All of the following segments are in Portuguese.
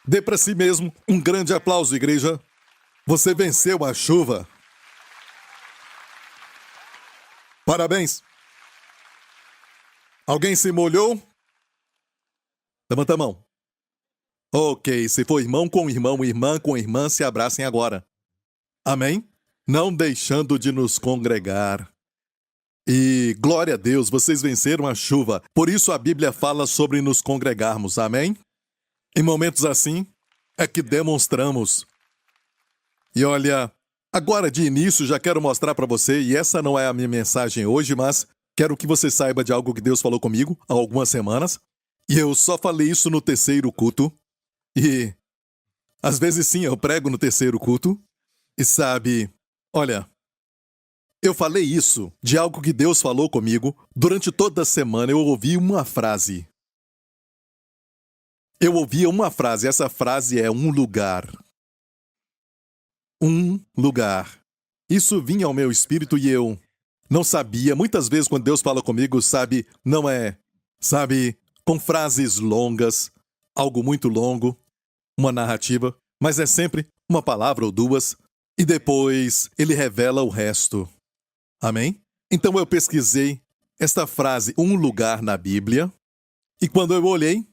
Dê para si mesmo um grande aplauso, igreja. Você venceu a chuva. Parabéns. Alguém se molhou? Levanta a mão. Ok, se for irmão com irmão, irmã com irmã, se abracem agora. Amém? Não deixando de nos congregar. E glória a Deus, vocês venceram a chuva. Por isso a Bíblia fala sobre nos congregarmos. Amém? Em momentos assim, é que demonstramos. E olha, agora de início já quero mostrar para você, e essa não é a minha mensagem hoje, mas quero que você saiba de algo que Deus falou comigo há algumas semanas. E eu só falei isso no terceiro culto. E às vezes sim, eu prego no terceiro culto. E sabe, olha, eu falei isso de algo que Deus falou comigo. Durante toda a semana eu ouvi uma frase. Eu ouvia uma frase, essa frase é um lugar. Um lugar. Isso vinha ao meu espírito e eu não sabia. Muitas vezes quando Deus fala comigo, sabe, não é, sabe, com frases longas, algo muito longo, uma narrativa, mas é sempre uma palavra ou duas, e depois ele revela o resto. Amém? Então eu pesquisei esta frase, um lugar na Bíblia, e quando eu olhei,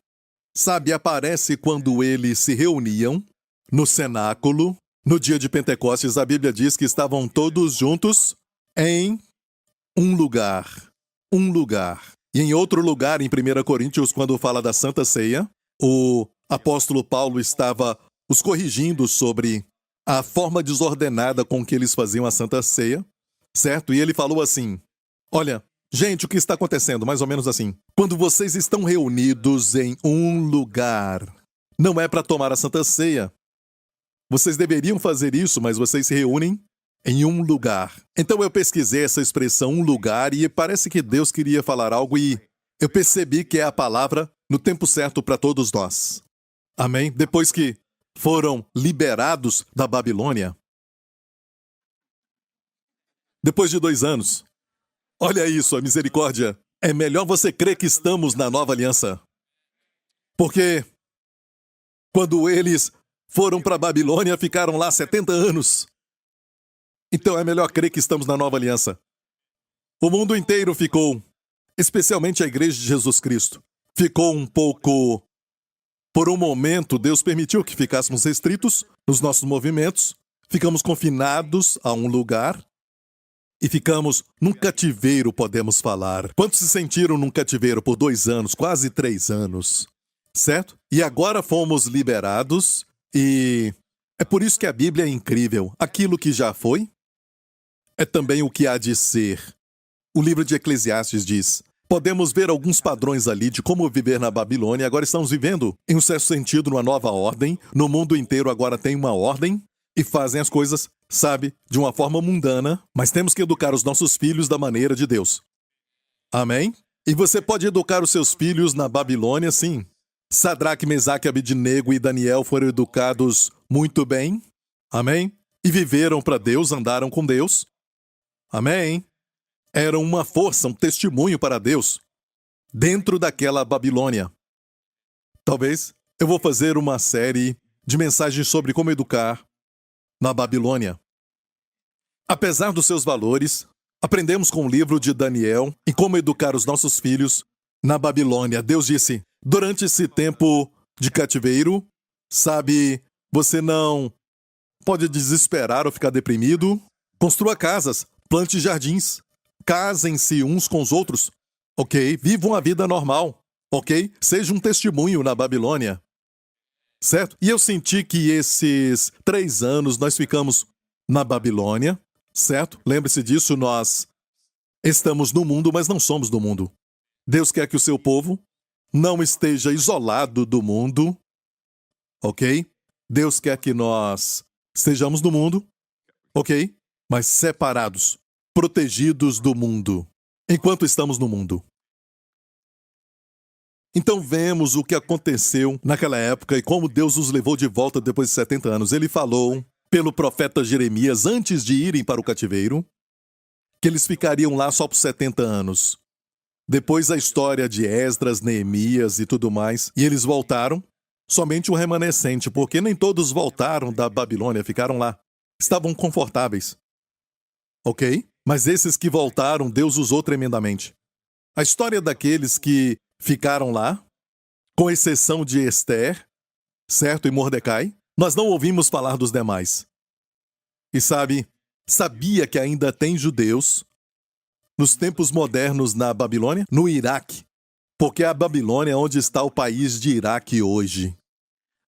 sabe, aparece quando eles se reuniam no cenáculo, no dia de Pentecostes, a Bíblia diz que estavam todos juntos em um lugar. Um lugar. E em outro lugar, em 1 Coríntios, quando fala da Santa Ceia, o apóstolo Paulo estava os corrigindo sobre a forma desordenada com que eles faziam a Santa Ceia, certo? E ele falou assim, olha, gente, o que está acontecendo? Mais ou menos assim. Quando vocês estão reunidos em um lugar, não é para tomar a Santa Ceia. Vocês deveriam fazer isso, mas vocês se reúnem em um lugar. Então eu pesquisei essa expressão, um lugar, e parece que Deus queria falar algo e eu percebi que é a palavra no tempo certo para todos nós. Amém? Depois que foram liberados da Babilônia, depois de 2 anos, olha isso, a misericórdia. É melhor você crer que estamos na nova aliança. Porque quando eles foram para a Babilônia, ficaram lá 70 anos. Então é melhor crer que estamos na nova aliança. O mundo inteiro ficou, especialmente a Igreja de Jesus Cristo, ficou um pouco... Por um momento, Deus permitiu que ficássemos restritos nos nossos movimentos, ficamos confinados a um lugar e ficamos num cativeiro, podemos falar. Quantos se sentiram num cativeiro por 2 anos, quase 3 anos, certo? E agora fomos liberados e é por isso que a Bíblia é incrível. Aquilo que já foi é também o que há de ser. O livro de Eclesiastes diz... Podemos ver alguns padrões ali de como viver na Babilônia. Agora estamos vivendo, em um certo sentido, numa nova ordem. No mundo inteiro agora tem uma ordem e fazem as coisas, sabe, de uma forma mundana. Mas temos que educar os nossos filhos da maneira de Deus. Amém? E você pode educar os seus filhos na Babilônia, sim. Sadraque, Mesaque, Abednego e Daniel foram educados muito bem. Amém? E viveram para Deus, andaram com Deus. Amém? Eram uma força, um testemunho para Deus, dentro daquela Babilônia. Talvez eu vou fazer uma série de mensagens sobre como educar na Babilônia. Apesar dos seus valores, aprendemos com o livro de Daniel em como educar os nossos filhos na Babilônia. Deus disse, durante esse tempo de cativeiro, sabe, você não pode desesperar ou ficar deprimido. Construa casas, plante jardins. Casem-se uns com os outros, ok? Vivam a vida normal, ok? Seja um testemunho na Babilônia, certo? E eu senti que esses 3 anos nós ficamos na Babilônia, certo? Lembre-se disso, nós estamos no mundo, mas não somos do mundo. Deus quer que o seu povo não esteja isolado do mundo, ok? Deus quer que nós estejamos no mundo, ok? Mas separados. Protegidos do mundo, enquanto estamos no mundo. Então vemos o que aconteceu naquela época e como Deus os levou de volta depois de 70 anos. Ele falou, pelo profeta Jeremias, antes de irem para o cativeiro, que eles ficariam lá só por 70 anos. Depois a história de Esdras, Neemias e tudo mais, e eles voltaram, somente um remanescente, porque nem todos voltaram da Babilônia, ficaram lá. Estavam confortáveis. Ok? Mas esses que voltaram, Deus usou tremendamente. A história daqueles que ficaram lá, com exceção de Esther, certo, e Mordecai, nós não ouvimos falar dos demais. E sabia que ainda tem judeus nos tempos modernos na Babilônia, no Iraque, porque a Babilônia é onde está o país de Iraque hoje.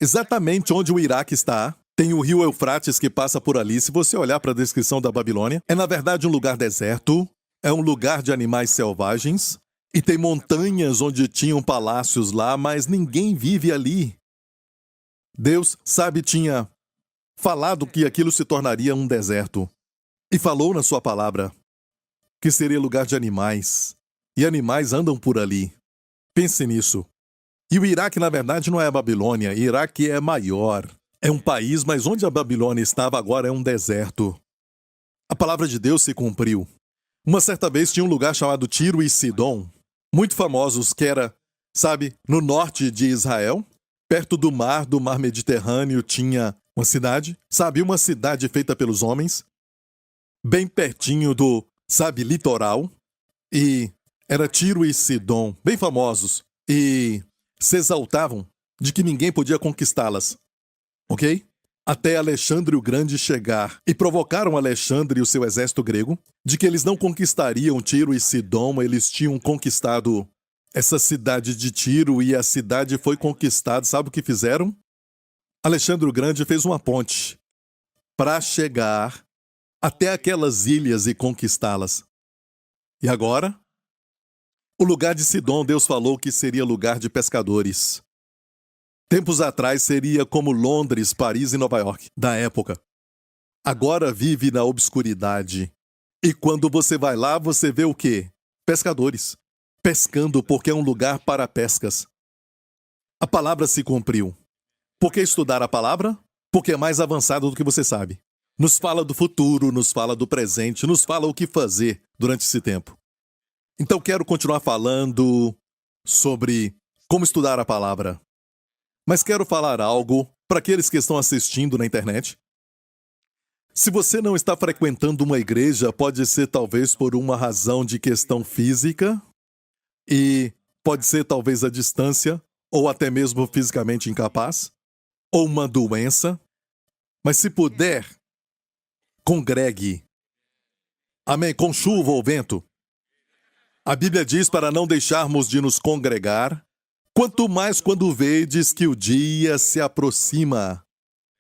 Exatamente onde o Iraque está, tem o rio Eufrates que passa por ali. Se você olhar para a descrição da Babilônia, é na verdade um lugar deserto, é um lugar de animais selvagens, e tem montanhas onde tinham palácios lá, mas ninguém vive ali. Deus, tinha falado que aquilo se tornaria um deserto. E falou na sua palavra que seria lugar de animais. E animais andam por ali. Pense nisso. E o Iraque, na verdade, não é a Babilônia. Iraque é maior. É um país, mas onde a Babilônia estava agora é um deserto. A palavra de Deus se cumpriu. Uma certa vez tinha um lugar chamado Tiro e Sidom, muito famosos, que era, no norte de Israel, perto do mar Mediterrâneo, tinha uma cidade, uma cidade feita pelos homens, bem pertinho do, litoral, e era Tiro e Sidom, bem famosos, e se exaltavam de que ninguém podia conquistá-las, ok? Até Alexandre o Grande chegar e provocaram Alexandre e o seu exército grego de que eles não conquistariam Tiro e Sidom, eles tinham conquistado essa cidade de Tiro e a cidade foi conquistada. Sabe o que fizeram? Alexandre o Grande fez uma ponte para chegar até aquelas ilhas e conquistá-las. E agora? O lugar de Sidom, Deus falou que seria lugar de pescadores. Tempos atrás seria como Londres, Paris e Nova York, da época. Agora vive na obscuridade. E quando você vai lá, você vê o quê? Pescadores. Pescando porque é um lugar para pescas. A palavra se cumpriu. Por que estudar a palavra? Porque é mais avançado do que você sabe. Nos fala do futuro, nos fala do presente, nos fala o que fazer durante esse tempo. Então quero continuar falando sobre como estudar a palavra. Mas quero falar algo para aqueles que estão assistindo na internet. Se você não está frequentando uma igreja, pode ser talvez por uma razão de questão física, e pode ser talvez a distância, ou até mesmo fisicamente incapaz, ou uma doença. Mas se puder, congregue. Amém? Com chuva ou vento. A Bíblia diz para não deixarmos de nos congregar, quanto mais quando vedes que o dia se aproxima.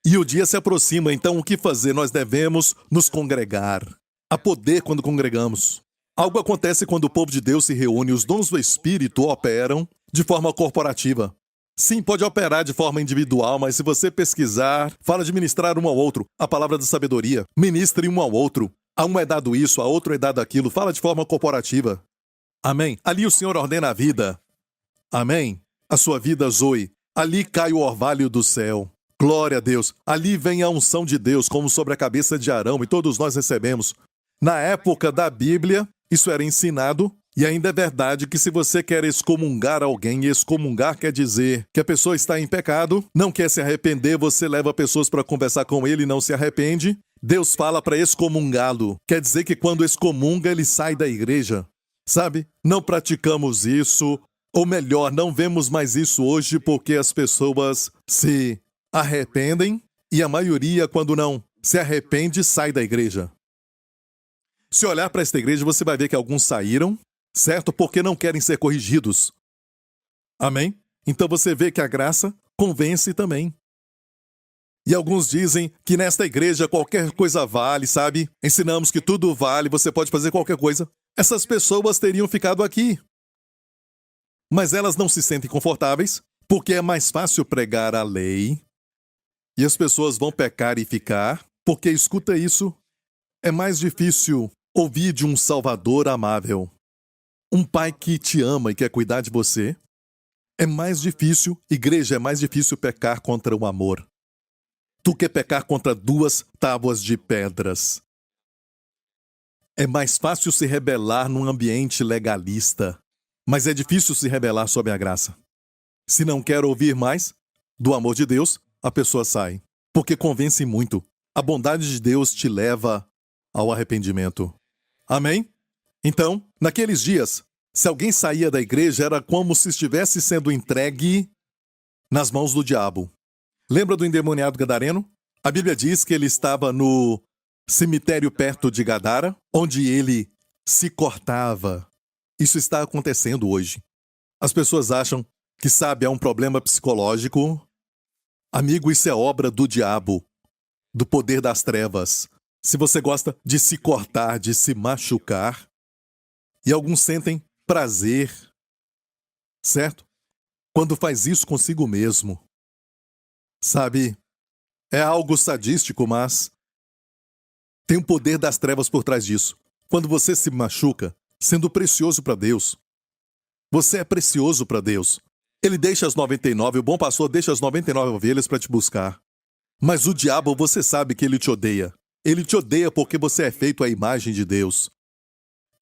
E o dia se aproxima, então o que fazer? Nós devemos nos congregar. Há poder quando congregamos. Algo acontece quando o povo de Deus se reúne, os dons do Espírito operam de forma corporativa. Sim, pode operar de forma individual, mas se você pesquisar, fala de ministrar um ao outro, a palavra da sabedoria, ministre um ao outro. A um é dado isso, a outro é dado aquilo, fala de forma corporativa. Amém? Ali o Senhor ordena a vida. Amém? A sua vida, Zoe. Ali cai o orvalho do céu. Glória a Deus. Ali vem a unção de Deus, como sobre a cabeça de Arão, e todos nós recebemos. Na época da Bíblia, isso era ensinado, e ainda é verdade que se você quer excomungar alguém, e excomungar quer dizer que a pessoa está em pecado, não quer se arrepender, você leva pessoas para conversar com ele e não se arrepende, Deus fala para excomungá-lo. Quer dizer que quando excomunga, ele sai da igreja. Não praticamos isso, ou melhor, não vemos mais isso hoje porque as pessoas se arrependem e a maioria, quando não se arrepende, sai da igreja. Se olhar para esta igreja, você vai ver que alguns saíram, certo? Porque não querem ser corrigidos. Amém? Então você vê que a graça convence também. E alguns dizem que nesta igreja qualquer coisa vale, Ensinamos que tudo vale, você pode fazer qualquer coisa. Essas pessoas teriam ficado aqui. Mas elas não se sentem confortáveis, porque é mais fácil pregar a lei. E as pessoas vão pecar e ficar, porque, escuta isso, é mais difícil ouvir de um Salvador amável. Um pai que te ama e quer cuidar de você. É mais difícil, igreja, é mais difícil pecar contra o amor. Tu quer pecar contra 2 tábuas de pedras. É mais fácil se rebelar num ambiente legalista, mas é difícil se rebelar sob a graça. Se não quer ouvir mais, do amor de Deus, a pessoa sai. Porque convence muito. A bondade de Deus te leva ao arrependimento. Amém? Então, naqueles dias, se alguém saía da igreja, era como se estivesse sendo entregue nas mãos do diabo. Lembra do endemoniado gadareno? A Bíblia diz que ele estava no cemitério perto de Gadara, onde ele se cortava. Isso está acontecendo hoje. As pessoas acham que, sabe, há um problema psicológico. Amigo, isso é obra do diabo, do poder das trevas. Se você gosta de se cortar, de se machucar, e alguns sentem prazer, certo? Quando faz isso consigo mesmo. Sabe, é algo sadístico, mas tem o poder das trevas por trás disso. Quando você se machuca, sendo precioso para Deus, você é precioso para Deus. Ele deixa as 99, o bom pastor deixa as 99 ovelhas para te buscar. Mas o diabo, você sabe que ele te odeia. Ele te odeia porque você é feito à imagem de Deus.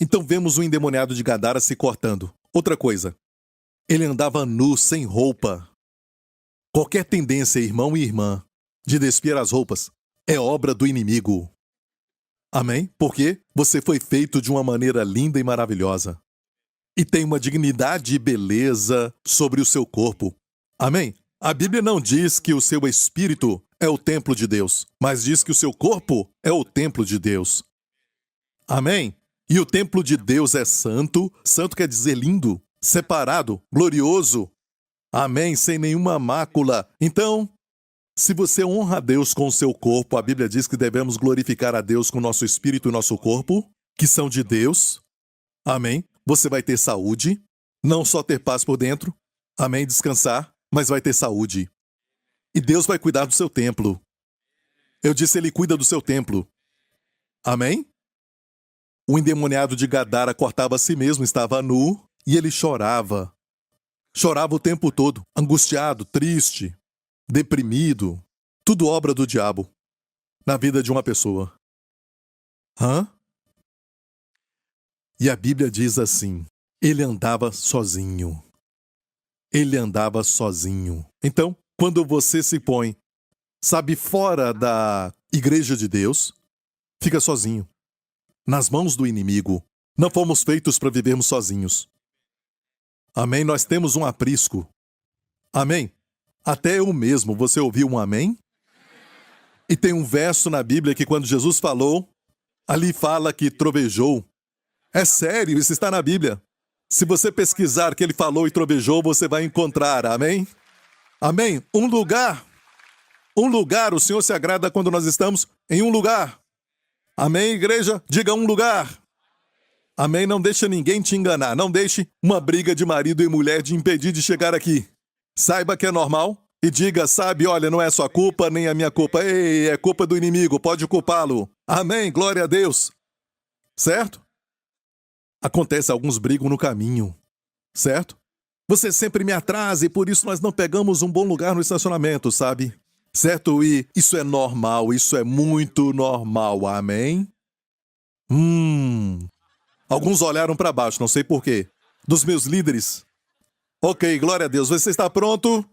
Então vemos o endemoniado de Gadara se cortando. Outra coisa, ele andava nu, sem roupa. Qualquer tendência, irmão e irmã, de despir as roupas, é obra do inimigo. Amém? Porque você foi feito de uma maneira linda e maravilhosa. E tem uma dignidade e beleza sobre o seu corpo. Amém? A Bíblia não diz que o seu espírito é o templo de Deus, mas diz que o seu corpo é o templo de Deus. Amém? E o templo de Deus é santo, santo quer dizer lindo, separado, glorioso. Amém? Sem nenhuma mácula. Então, se você honra a Deus com o seu corpo, a Bíblia diz que devemos glorificar a Deus com o nosso espírito e nosso corpo, que são de Deus. Amém? Você vai ter saúde, não só ter paz por dentro, amém, descansar, mas vai ter saúde. E Deus vai cuidar do seu templo. Eu disse, Ele cuida do seu templo. Amém? O endemoniado de Gadara cortava a si mesmo, estava nu, e ele chorava. Chorava o tempo todo, angustiado, triste, deprimido. Tudo obra do diabo na vida de uma pessoa. E a Bíblia diz assim, ele andava sozinho. Ele andava sozinho. Então, quando você se põe, sabe, fora da igreja de Deus, fica sozinho. Nas mãos do inimigo. Não fomos feitos para vivermos sozinhos. Amém? Nós temos um aprisco. Amém? Até eu mesmo, você ouviu um amém? E tem um verso na Bíblia que quando Jesus falou, ali fala que trovejou. É sério, isso está na Bíblia. Se você pesquisar que ele falou e trovejou, você vai encontrar, amém? Amém? Um lugar, o Senhor se agrada quando nós estamos em um lugar. Amém, igreja? Diga um lugar. Amém? Não deixa ninguém te enganar, não deixe uma briga de marido e mulher te impedir de chegar aqui. Saiba que é normal e diga, sabe, olha, não é sua culpa, nem a minha culpa. Ei, é culpa do inimigo, pode culpá-lo. Amém, glória a Deus. Certo? Acontece, alguns brigam no caminho, certo? Você sempre me atrasa e por isso nós não pegamos um bom lugar no estacionamento, sabe? Certo? E isso é normal, isso é muito normal, amém? Alguns olharam para baixo, não sei porquê. Dos meus líderes. Ok, glória a Deus, você está pronto?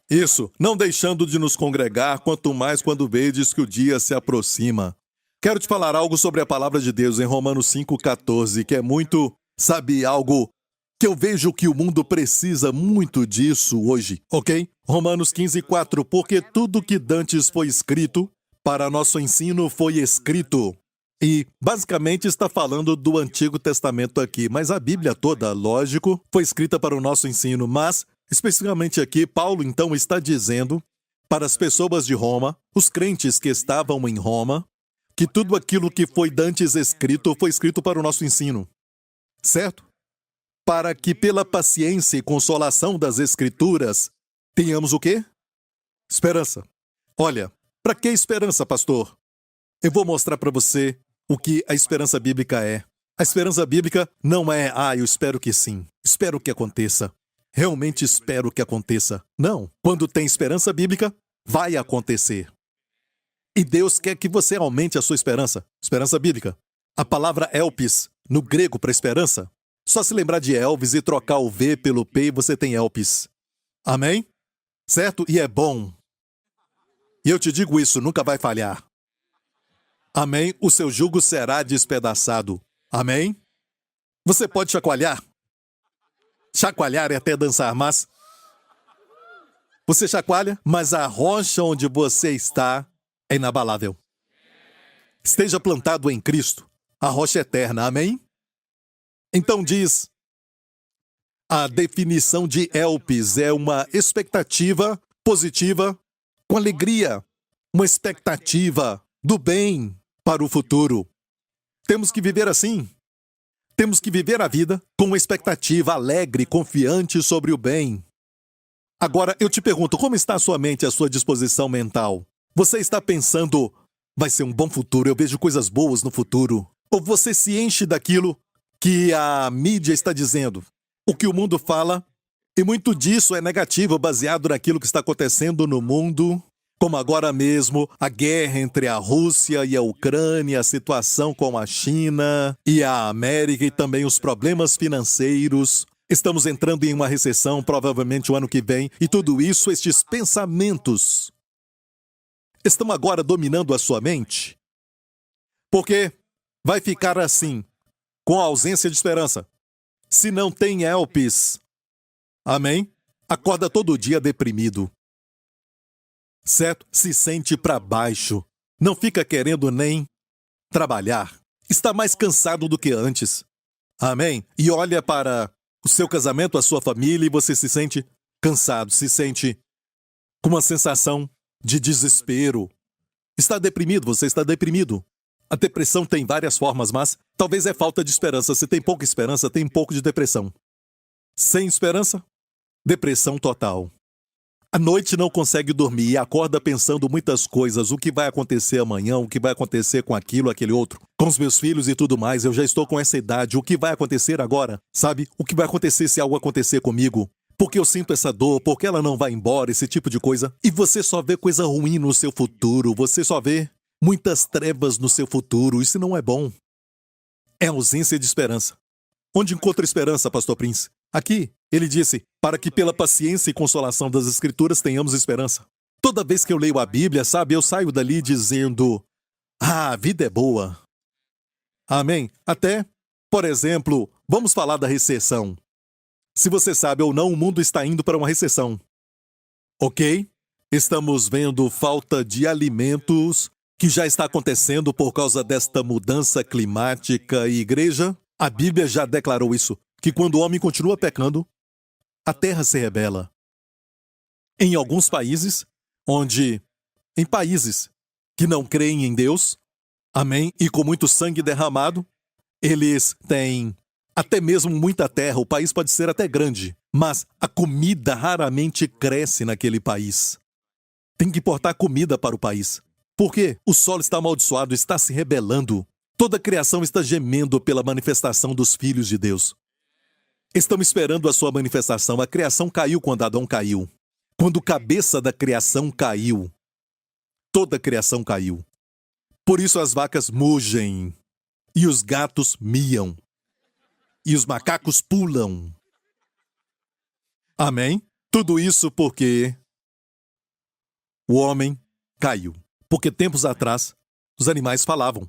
Isso, não deixando de nos congregar, quanto mais quando vedes que o dia se aproxima. Quero te falar algo sobre a palavra de Deus em Romanos 5,14, que é muito, sabe, algo que eu vejo que o mundo precisa muito disso hoje, ok? Romanos 15,4, porque tudo que dantes foi escrito, para nosso ensino foi escrito. E, basicamente, está falando do Antigo Testamento aqui, mas a Bíblia toda, lógico, foi escrita para o nosso ensino, mas, especificamente aqui, Paulo, então, está dizendo para as pessoas de Roma, os crentes que estavam em Roma, que tudo aquilo que foi dantes escrito foi escrito para o nosso ensino. Certo? Para que pela paciência e consolação das Escrituras tenhamos o quê? Esperança. Olha, para que esperança, pastor? Eu vou mostrar para você o que a esperança bíblica é. A esperança bíblica não é, eu espero que sim, espero que aconteça. Realmente espero que aconteça. Não. Quando tem esperança bíblica, vai acontecer. E Deus quer que você aumente a sua esperança. Esperança bíblica. A palavra elpis, no grego para esperança, só se lembrar de Elvis e trocar o V pelo P e você tem elpis. Amém? certo? E é bom. E eu te digo isso, nunca vai falhar. Amém? O seu jugo será despedaçado. Amém? Você pode chacoalhar. Chacoalhar é até dançar, mas... Você chacoalha, mas a rocha onde você está é inabalável. Esteja plantado em Cristo, a rocha eterna. Amém? Então diz... A definição de ELPS é uma expectativa positiva com alegria. Uma expectativa do bem para o futuro. Temos que viver assim. Temos que viver a vida com uma expectativa alegre, confiante sobre o bem. Agora, eu te pergunto, como está a sua mente, a sua disposição mental? Você está pensando, vai ser um bom futuro, eu vejo coisas boas no futuro? Ou você se enche daquilo que a mídia está dizendo? O que o mundo fala, e muito disso é negativo, baseado naquilo que está acontecendo no mundo, como agora mesmo a guerra entre a Rússia e a Ucrânia, a situação com a China e a América e também os problemas financeiros. Estamos entrando em uma recessão, provavelmente o ano que vem, e tudo isso, estes pensamentos, estão agora dominando a sua mente? Porque vai ficar assim, com a ausência de esperança. Se não tem ELPS, amém? Acorda todo dia deprimido. Certo? Se sente para baixo. Não fica querendo nem trabalhar. Está mais cansado do que antes. Amém? E olha para o seu casamento, a sua família, e você se sente cansado, se sente com uma sensação de desespero. Está deprimido, você está deprimido. A depressão tem várias formas, mas talvez é falta de esperança. Se tem pouca esperança, tem um pouco de depressão. Sem esperança, depressão total. À noite não consegue dormir e acorda pensando muitas coisas. O que vai acontecer amanhã, o que vai acontecer com aquilo, aquele outro. Com os meus filhos e tudo mais, eu já estou com essa idade. O que vai acontecer agora? Sabe? O que vai acontecer se algo acontecer comigo? Porque eu sinto essa dor, porque ela não vai embora, esse tipo de coisa. E você só vê coisa ruim no seu futuro. Você só vê muitas trevas no seu futuro. Isso não é bom. É ausência de esperança. Onde encontra esperança, Pastor Prince? Aqui, ele disse, para que pela paciência e consolação das Escrituras tenhamos esperança. Toda vez que eu leio a Bíblia, sabe, eu saio dali dizendo, a vida é boa. Amém? Até, por exemplo, vamos falar da recessão. Se você sabe ou não, o mundo está indo para uma recessão. Ok? Estamos vendo falta de alimentos, que já está acontecendo por causa desta mudança climática e igreja. A Bíblia já declarou isso, que quando o homem continua pecando, a terra se rebela. Em alguns países, em países que não creem em Deus, amém, e com muito sangue derramado, eles têm até mesmo muita terra, o país pode ser até grande, mas a comida raramente cresce naquele país. Tem que importar comida para o país. Por quê? O solo está amaldiçoado, está se rebelando. Toda a criação está gemendo pela manifestação dos filhos de Deus. Estamos esperando a sua manifestação. A criação caiu quando Adão caiu. Quando o cabeça da criação caiu, toda a criação caiu. Por isso as vacas mugem, e os gatos miam, e os macacos pulam. Amém? Tudo isso porque o homem caiu. Porque tempos atrás, os animais falavam.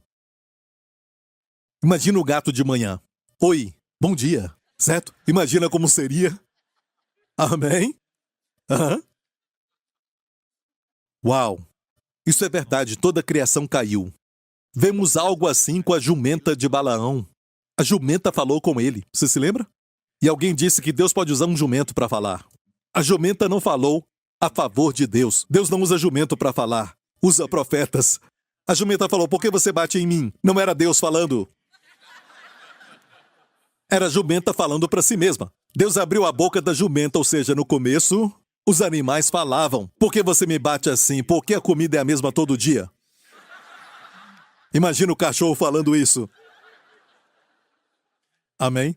Imagina o gato de manhã. Oi, bom dia, certo? Imagina como seria. Amém? Aham. Uau! Isso é verdade, toda a criação caiu. Vemos algo assim com a jumenta de Balaão. A jumenta falou com ele, você se lembra? E alguém disse que Deus pode usar um jumento para falar. A jumenta não falou a favor de Deus. Deus não usa jumento para falar, usa profetas. A jumenta falou, por que você bate em mim? Não era Deus falando. Era a jumenta falando para si mesma. Deus abriu a boca da jumenta, ou seja, no começo, os animais falavam. Por que você me bate assim? Por que a comida é a mesma todo dia? Imagina o cachorro falando isso. Amém?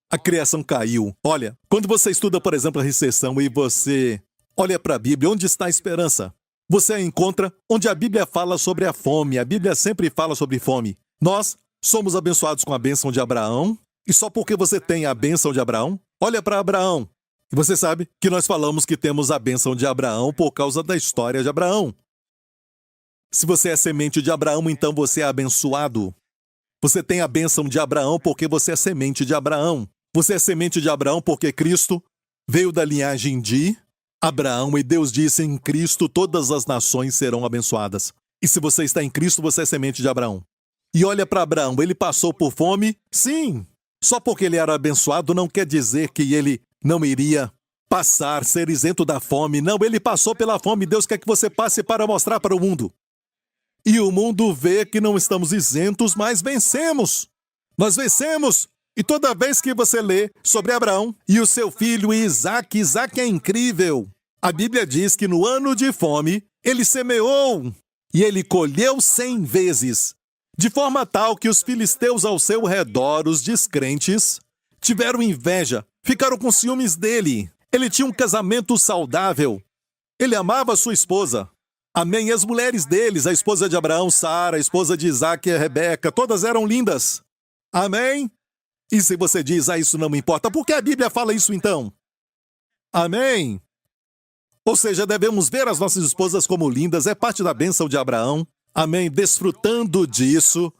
A criação caiu. Olha, quando você estuda, por exemplo, a recessão e você olha para a Bíblia, onde está a esperança? Você a encontra onde a Bíblia fala sobre a fome. A Bíblia sempre fala sobre fome. Nós somos abençoados com a bênção de Abraão. E só porque você tem a bênção de Abraão, Olha para Abraão. E você sabe que nós falamos que temos a bênção de Abraão por causa da história de Abraão. Se você é semente de Abraão, então você é abençoado. Você tem a bênção de Abraão porque você é semente de Abraão. Você é semente de Abraão porque Cristo veio da linhagem de Abraão e Deus disse: em Cristo todas as nações serão abençoadas. E se você está em Cristo, você é semente de Abraão. E olha para Abraão, ele passou por fome? Sim. Só porque ele era abençoado não quer dizer que ele não iria passar, ser isento da fome. Não, ele passou pela fome. Deus quer que você passe para mostrar para o mundo. E o mundo vê que não estamos isentos, mas vencemos. Nós vencemos. E toda vez que você lê sobre Abraão e o seu filho Isaque, Isaque é incrível. A Bíblia diz que no ano de fome, ele semeou e ele colheu 100 vezes. De forma tal que os filisteus ao seu redor, os descrentes, tiveram inveja, ficaram com ciúmes dele. Ele tinha um casamento saudável. Ele amava sua esposa. Amém. E as mulheres deles, a esposa de Abraão, Sara, a esposa de Isaque, Rebeca, todas eram lindas. Amém. E se você diz, isso não me importa, por que a Bíblia fala isso então? Amém. Ou seja, devemos ver as nossas esposas como lindas, é parte da bênção de Abraão. Amém. Desfrutando disso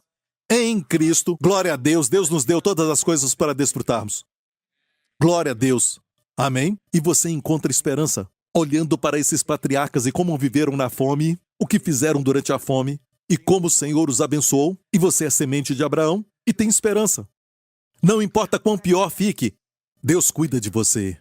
em Cristo. Glória a Deus. Deus nos deu todas as coisas para desfrutarmos. Glória a Deus. Amém. E você encontra esperança olhando para esses patriarcas e como viveram na fome, o que fizeram durante a fome e como o Senhor os abençoou. E você é semente de Abraão e tem esperança. Não importa quão pior fique, Deus cuida de você.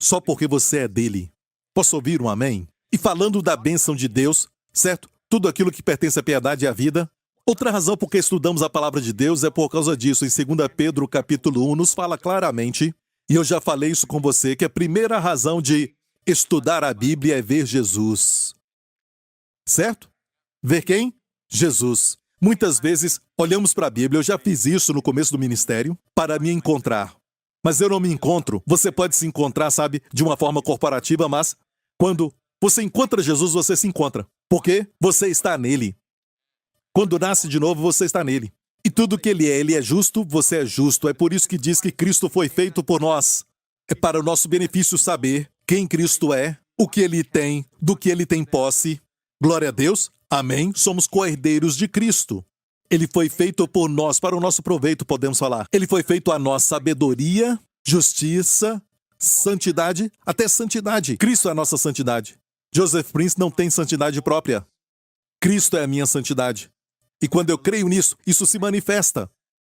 Só porque você é dele. Posso ouvir um amém? E falando da bênção de Deus, certo? Tudo aquilo que pertence à piedade e à vida. Outra razão por que estudamos a palavra de Deus é por causa disso. Em 2 Pedro, capítulo 1, nos fala claramente, e eu já falei isso com você, que a primeira razão de estudar a Bíblia é ver Jesus. Certo? Ver quem? Jesus. Muitas vezes olhamos para a Bíblia, eu já fiz isso no começo do ministério, para me encontrar. Mas eu não me encontro. Você pode se encontrar, sabe, de uma forma corporativa, mas quando você encontra Jesus, você se encontra. Porque você está nele. Quando nasce de novo, você está nele. E tudo que ele é justo, você é justo. É por isso que diz que Cristo foi feito por nós. É para o nosso benefício saber quem Cristo é, o que ele tem, do que ele tem posse. Glória a Deus. Amém. Somos co-herdeiros de Cristo. Ele foi feito por nós, para o nosso proveito, podemos falar. Ele foi feito a nós sabedoria, justiça, santidade, até santidade. Cristo é a nossa santidade. Joseph Prince não tem santidade própria. Cristo é a minha santidade. E quando eu creio nisso, isso se manifesta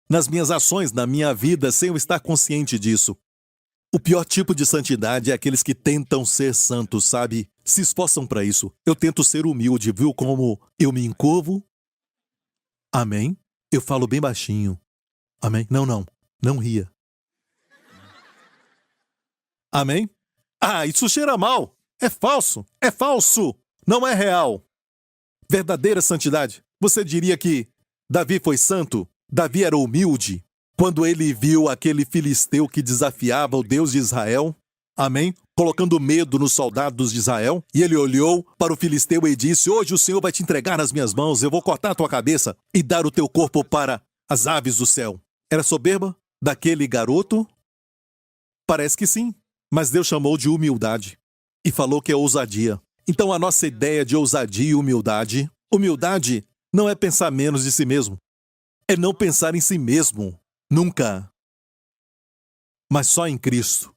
nas minhas ações, na minha vida, sem eu estar consciente disso. O pior tipo de santidade é aqueles que tentam ser santos, sabe? Se esforçam para isso. Eu tento ser humilde, viu como eu me encurvo? Amém? Eu falo bem baixinho. Amém? Não ria. Amém? Isso cheira mal. É falso, não é real. Verdadeira santidade. Você diria que Davi foi santo? Davi era humilde quando ele viu aquele filisteu que desafiava o Deus de Israel, amém? Colocando medo nos soldados de Israel. E ele olhou para o filisteu e disse: hoje o Senhor vai te entregar nas minhas mãos, eu vou cortar a tua cabeça e dar o teu corpo para as aves do céu. Era soberba daquele garoto? Parece que sim, mas Deus chamou de humildade. E falou que é ousadia. Então a nossa ideia de ousadia e humildade não é pensar menos de si mesmo. É não pensar em si mesmo. Nunca. Mas só em Cristo.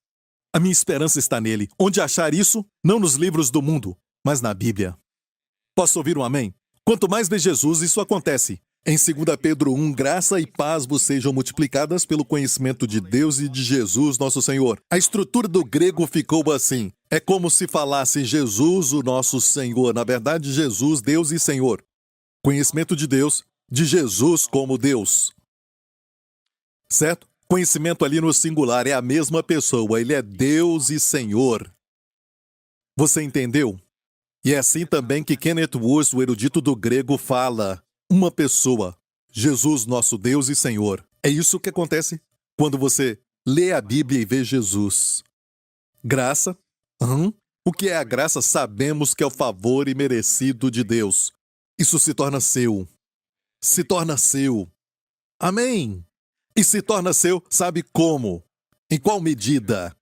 A minha esperança está nele. Onde achar isso? Não nos livros do mundo, mas na Bíblia. Posso ouvir um amém? Quanto mais vê Jesus, isso acontece. Em 2 Pedro 1, graça e paz vos sejam multiplicadas pelo conhecimento de Deus e de Jesus, nosso Senhor. A estrutura do grego ficou assim. É como se falasse Jesus, o nosso Senhor. Na verdade, Jesus, Deus e Senhor. Conhecimento de Deus, de Jesus como Deus. Certo? Conhecimento ali no singular, é a mesma pessoa. Ele é Deus e Senhor. Você entendeu? E é assim também que Kenneth Wuest, o erudito do grego, fala. Uma pessoa, Jesus, nosso Deus e Senhor. É isso que acontece quando você lê a Bíblia e vê Jesus. Graça. O que é a graça? Sabemos que é o favor imerecido de Deus. Isso se torna seu. Se torna seu. Amém. E se torna seu, sabe como? Em qual medida?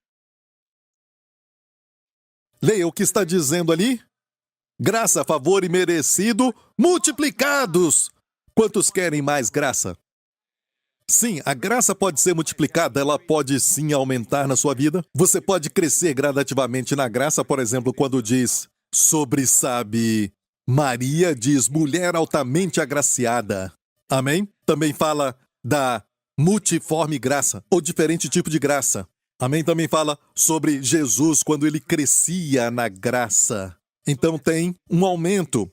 Leia o que está dizendo ali. Graça, favor e merecido multiplicados. Quantos querem mais graça? Sim, a graça pode ser multiplicada, ela pode sim aumentar na sua vida. Você pode crescer gradativamente na graça, por exemplo, quando diz sobre, sabe, Maria diz mulher altamente agraciada. Amém? Também fala da multiforme graça, ou diferente tipo de graça. Amém? Também fala sobre Jesus quando ele crescia na graça. Então tem um aumento.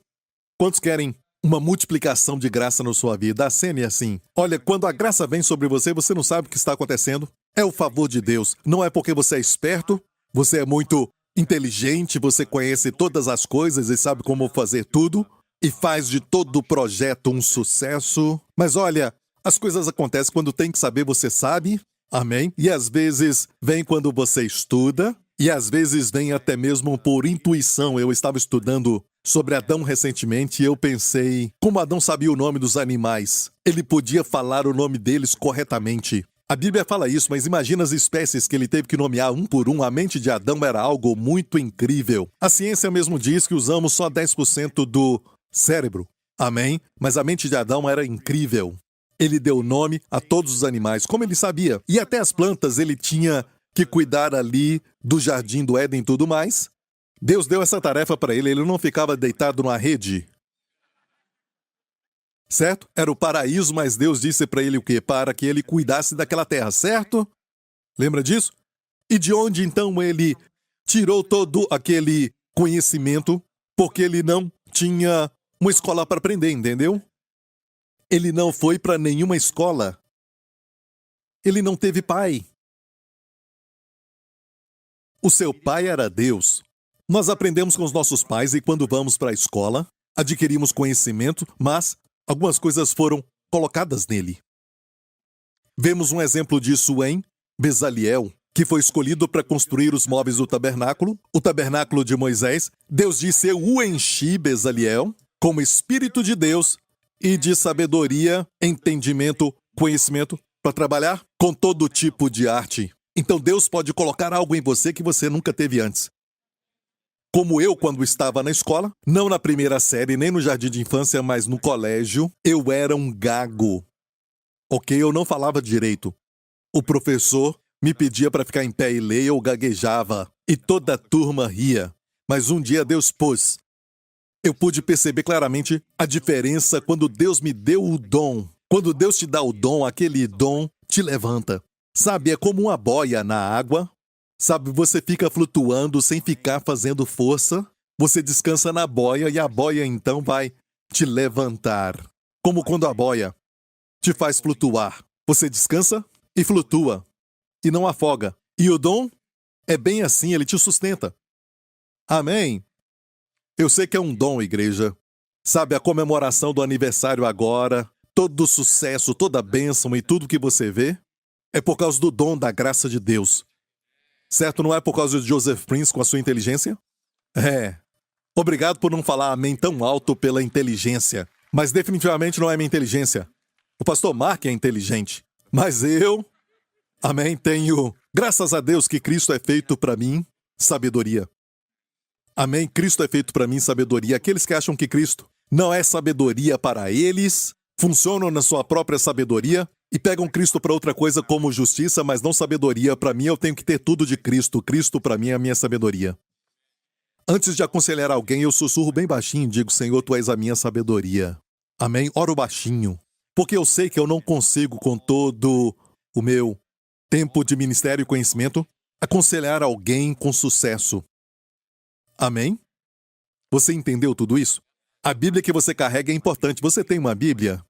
Quantos querem uma multiplicação de graça na sua vida? A cena é assim. Olha, quando a graça vem sobre você, você não sabe o que está acontecendo. É o favor de Deus. Não é porque você é esperto, você é muito inteligente, você conhece todas as coisas e sabe como fazer tudo e faz de todo o projeto um sucesso. Mas olha, as coisas acontecem quando tem que saber, você sabe. Amém? E às vezes vem quando você estuda, e às vezes vem até mesmo por intuição. Eu estava estudando sobre Adão recentemente e eu pensei, como Adão sabia o nome dos animais? Ele podia falar o nome deles corretamente. A Bíblia fala isso, mas imagina as espécies que ele teve que nomear um por um. A mente de Adão era algo muito incrível. A ciência mesmo diz que usamos só 10% do cérebro. Amém? Mas a mente de Adão era incrível. Ele deu nome a todos os animais, como ele sabia. E até as plantas ele tinha que cuidar ali do jardim do Éden e tudo mais. Deus deu essa tarefa para ele, ele não ficava deitado numa rede. Certo? Era o paraíso, mas Deus disse para ele o quê? Para que ele cuidasse daquela terra, certo? Lembra disso? E de onde então ele tirou todo aquele conhecimento? Porque ele não tinha uma escola para aprender, entendeu? Ele não foi para nenhuma escola. Ele não teve pai. O seu pai era Deus. Nós aprendemos com os nossos pais e quando vamos para a escola, adquirimos conhecimento, mas algumas coisas foram colocadas nele. Vemos um exemplo disso em Bezaliel, que foi escolhido para construir os móveis do tabernáculo, o tabernáculo de Moisés. Deus disse: eu o enchi, Bezaliel, como Espírito de Deus e de sabedoria, entendimento, conhecimento, para trabalhar com todo tipo de arte. Então Deus pode colocar algo em você que você nunca teve antes. Como eu, quando estava na escola, não na primeira série, nem no jardim de infância, mas no colégio, eu era um gago. Ok? Eu não falava direito. O professor me pedia para ficar em pé e ler, eu gaguejava. E toda a turma ria. Mas um dia Deus pôs. Eu pude perceber claramente a diferença quando Deus me deu o dom. Quando Deus te dá o dom, aquele dom te levanta. Sabe, é como uma boia na água. Sabe, você fica flutuando sem ficar fazendo força. Você descansa na boia e a boia então vai te levantar. Como quando a boia te faz flutuar. Você descansa e flutua. E não afoga. E o dom é bem assim, ele te sustenta. Amém? Eu sei que é um dom, igreja. Sabe, a comemoração do aniversário agora, todo o sucesso, toda a bênção e tudo que você vê, é por causa do dom da graça de Deus. Certo? Não é por causa de Joseph Prince com a sua inteligência? É. Obrigado por não falar amém tão alto pela inteligência. Mas definitivamente não é minha inteligência. O pastor Mark é inteligente. Mas eu, amém, tenho, graças a Deus que Cristo é feito para mim, sabedoria. Amém, Cristo é feito para mim, sabedoria. Aqueles que acham que Cristo não é sabedoria para eles, funcionam na sua própria sabedoria e pegam Cristo para outra coisa como justiça, mas não sabedoria. Para mim, eu tenho que ter tudo de Cristo. Cristo, para mim, é a minha sabedoria. Antes de aconselhar alguém, eu sussurro bem baixinho e digo: Senhor, Tu és a minha sabedoria. Amém? Oro baixinho. Porque eu sei que eu não consigo, com todo o meu tempo de ministério e conhecimento, aconselhar alguém com sucesso. Amém? Você entendeu tudo isso? A Bíblia que você carrega é importante. Você tem uma Bíblia?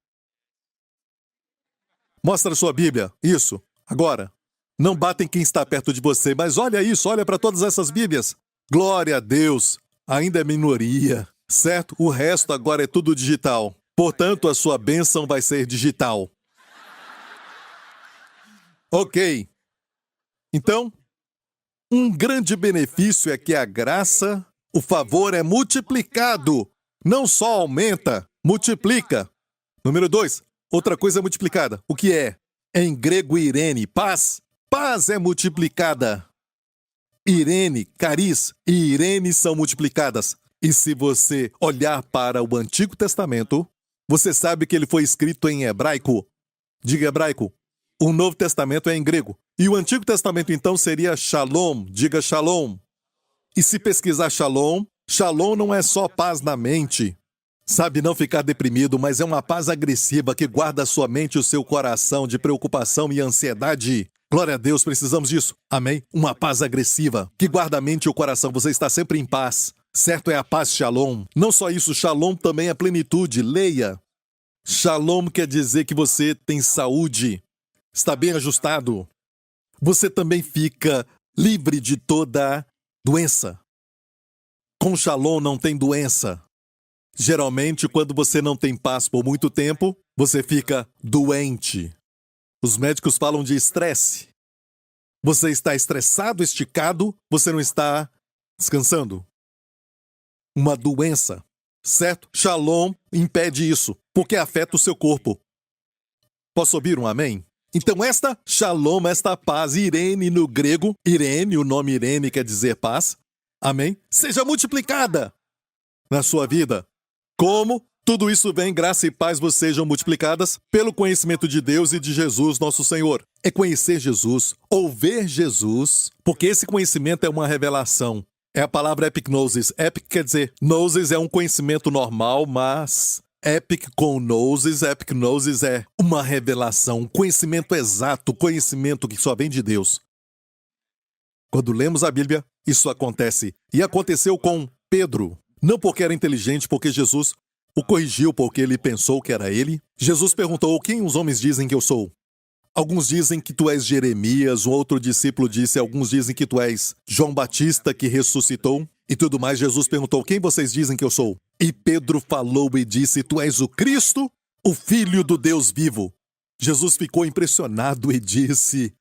Mostra a sua Bíblia. Isso. Agora. Não batem quem está perto de você, mas olha isso, olha para todas essas Bíblias. Glória a Deus. Ainda é minoria, certo? O resto agora é tudo digital. Portanto, a sua bênção vai ser digital. Ok. Então, um grande benefício é que a graça, o favor é multiplicado. Não só aumenta, multiplica. Número 2. Outra coisa multiplicada. O que é? Em grego, irene, paz. paz é multiplicada. Irene, Cariz e Irene são multiplicadas. E se você olhar para o Antigo Testamento, você sabe que ele foi escrito em hebraico. Diga hebraico. O Novo Testamento é em grego. E o Antigo Testamento, então, seria Shalom. Diga Shalom. E se pesquisar Shalom, Shalom não é só paz na mente. Sabe, não ficar deprimido, mas é uma paz agressiva que guarda a sua mente e o seu coração de preocupação e ansiedade. Glória a Deus, precisamos disso. Amém? Uma paz agressiva que guarda a mente e o coração. Você está sempre em paz. Certo, é a paz Shalom. Não só isso, Shalom também é plenitude. Leia. Shalom quer dizer que você tem saúde, está bem ajustado. Você também fica livre de toda doença. Com Shalom não tem doença. Geralmente, quando você não tem paz por muito tempo, você fica doente. Os médicos falam de estresse. Você está estressado, esticado, você não está descansando. Uma doença, certo? Shalom impede isso, porque afeta o seu corpo. Posso ouvir um amém? Então esta Shalom, esta paz, Irene no grego, Irene, o nome Irene quer dizer paz, amém? Seja multiplicada na sua vida. Como? Tudo isso vem, graça e paz vos sejam multiplicadas pelo conhecimento de Deus e de Jesus, nosso Senhor. É conhecer Jesus, ou ver Jesus, porque esse conhecimento é uma revelação. É a palavra epignosis. Epic quer dizer, gnosis é um conhecimento normal, mas epic com gnosis, epignosis é uma revelação, um conhecimento exato, conhecimento que só vem de Deus. Quando lemos a Bíblia, isso acontece. E aconteceu com Pedro. Não porque era inteligente, porque Jesus o corrigiu porque ele pensou que era ele. Jesus perguntou, quem os homens dizem que eu sou? Alguns dizem que tu és Jeremias, um outro discípulo disse, alguns dizem que tu és João Batista que ressuscitou. E tudo mais, Jesus perguntou, quem vocês dizem que eu sou? E Pedro falou e disse, tu és o Cristo, o Filho do Deus vivo. Jesus ficou impressionado e disse,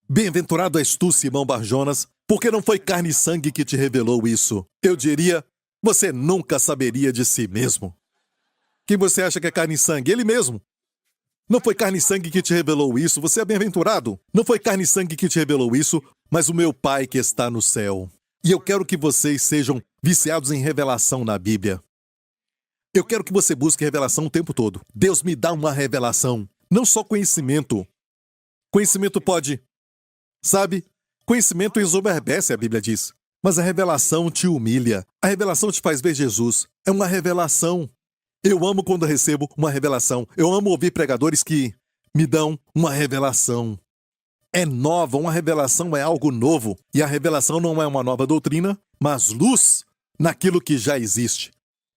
bem-aventurado és tu, Simão Barjonas, porque não foi carne e sangue que te revelou isso. Eu diria, você nunca saberia de si mesmo. Quem você acha que é carne e sangue? Ele mesmo. Não foi carne e sangue que te revelou isso, você é bem-aventurado. Não foi carne e sangue que te revelou isso, mas o meu Pai que está no céu. E eu quero que vocês sejam viciados em revelação na Bíblia. Eu quero que você busque revelação o tempo todo. Deus me dá uma revelação, não só conhecimento. Conhecimento pode, sabe? Conhecimento ensoberbece, a Bíblia diz. Mas a revelação te humilha. A revelação te faz ver Jesus. É uma revelação. Eu amo quando recebo uma revelação. Eu amo ouvir pregadores que me dão uma revelação. É nova, uma revelação é algo novo. E a revelação não é uma nova doutrina, mas luz naquilo que já existe.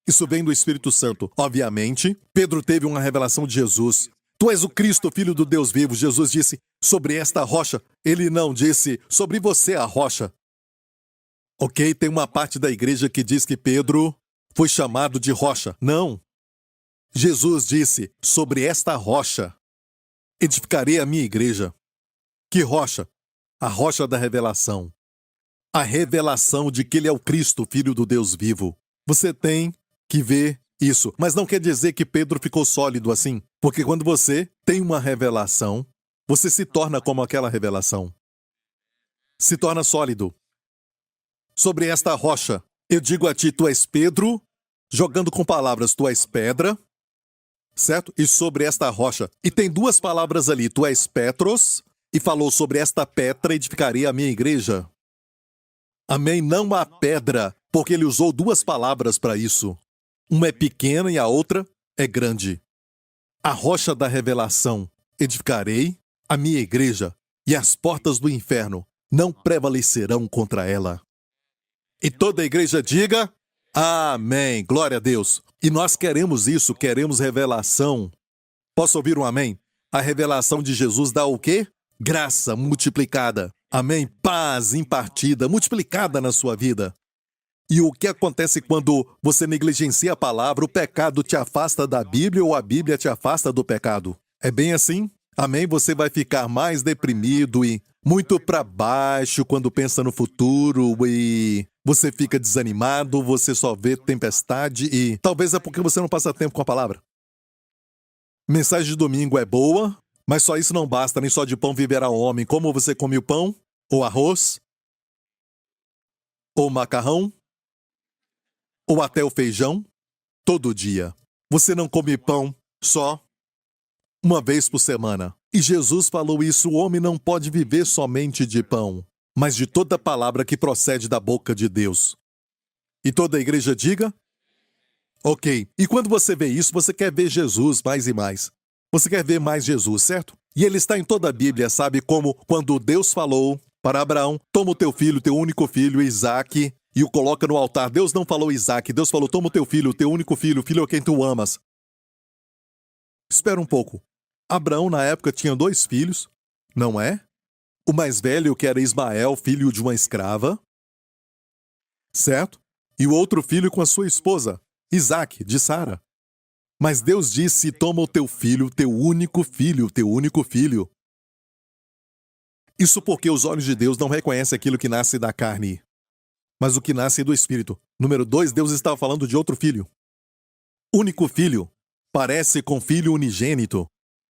Isso vem do Espírito Santo. Obviamente, Pedro teve uma revelação de Jesus. Tu és o Cristo, Filho do Deus vivo. Jesus disse, sobre esta rocha. Ele não disse, sobre você a rocha. Ok, tem uma parte da igreja que diz que Pedro foi chamado de rocha. Não. Jesus disse, sobre esta rocha edificarei a minha igreja. Que rocha? A rocha da revelação. A revelação de que ele é o Cristo, Filho do Deus vivo. Você tem que ver isso. Mas não quer dizer que Pedro ficou sólido assim. Porque quando você tem uma revelação, você se torna como aquela revelação. Se torna sólido. Sobre esta rocha, eu digo a ti, tu és Pedro, jogando com palavras, tu és pedra, certo? E sobre esta rocha. E tem duas palavras ali, tu és Petros, e falou sobre esta pedra edificarei a minha igreja. Amém? Não há pedra, porque ele usou duas palavras para isso. Uma é pequena e a outra é grande. A rocha da revelação, edificarei a minha igreja, e as portas do inferno não prevalecerão contra ela. E toda a igreja diga, amém, glória a Deus. E nós queremos isso, queremos revelação. Posso ouvir um amém? A revelação de Jesus dá o quê? Graça multiplicada. Amém? Paz impartida, multiplicada na sua vida. E o que acontece quando você negligencia a palavra? O pecado te afasta da Bíblia ou a Bíblia te afasta do pecado? É bem assim? Amém? Você vai ficar mais deprimido e muito para baixo quando pensa no futuro e você fica desanimado, você só vê tempestade e talvez é porque você não passa tempo com a palavra. Mensagem de domingo é boa, Mas só isso não basta, nem só de pão viverá o homem. Como você come o pão? Ou arroz? Ou macarrão? Ou até o feijão? Todo dia. Você não come pão só uma vez por semana. E Jesus falou isso: o homem não pode viver somente de pão, mas de toda palavra que procede da boca de Deus. E toda a igreja diga: ok. E quando você vê isso, você quer ver Jesus mais e mais. Você quer ver mais Jesus, certo? E ele está em toda a Bíblia, sabe? Como quando Deus falou para Abraão: toma o teu filho, teu único filho, Isaque, e o coloca no altar. Deus não falou Isaque, Deus falou: toma o teu único filho, o filho a quem tu amas. Espera um pouco. Abraão, na época, tinha 2 filhos, não é? O mais velho, que era Ismael, filho de uma escrava, certo? E o outro filho com a sua esposa, Isaque, de Sara. Mas Deus disse: toma o teu filho, teu único filho, teu único filho. Isso porque os olhos de Deus não reconhecem aquilo que nasce da carne, mas o que nasce do Espírito. Número 2, Deus estava falando de outro filho. Único filho parece com filho unigênito.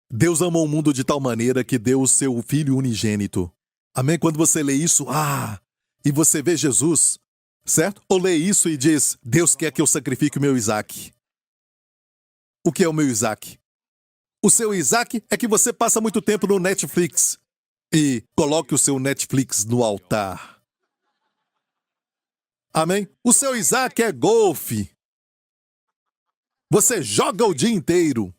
Deus amou o mundo de tal maneira que deu o seu filho unigênito. Amém? Quando você lê isso, e você vê Jesus, certo? Ou lê isso e diz: Deus quer que eu sacrifique o meu Isaque. O que é o meu Isaque? O seu Isaque é que você passa muito tempo no Netflix e coloque o seu Netflix no altar. Amém? O seu Isaque é golfe. Você joga o dia inteiro.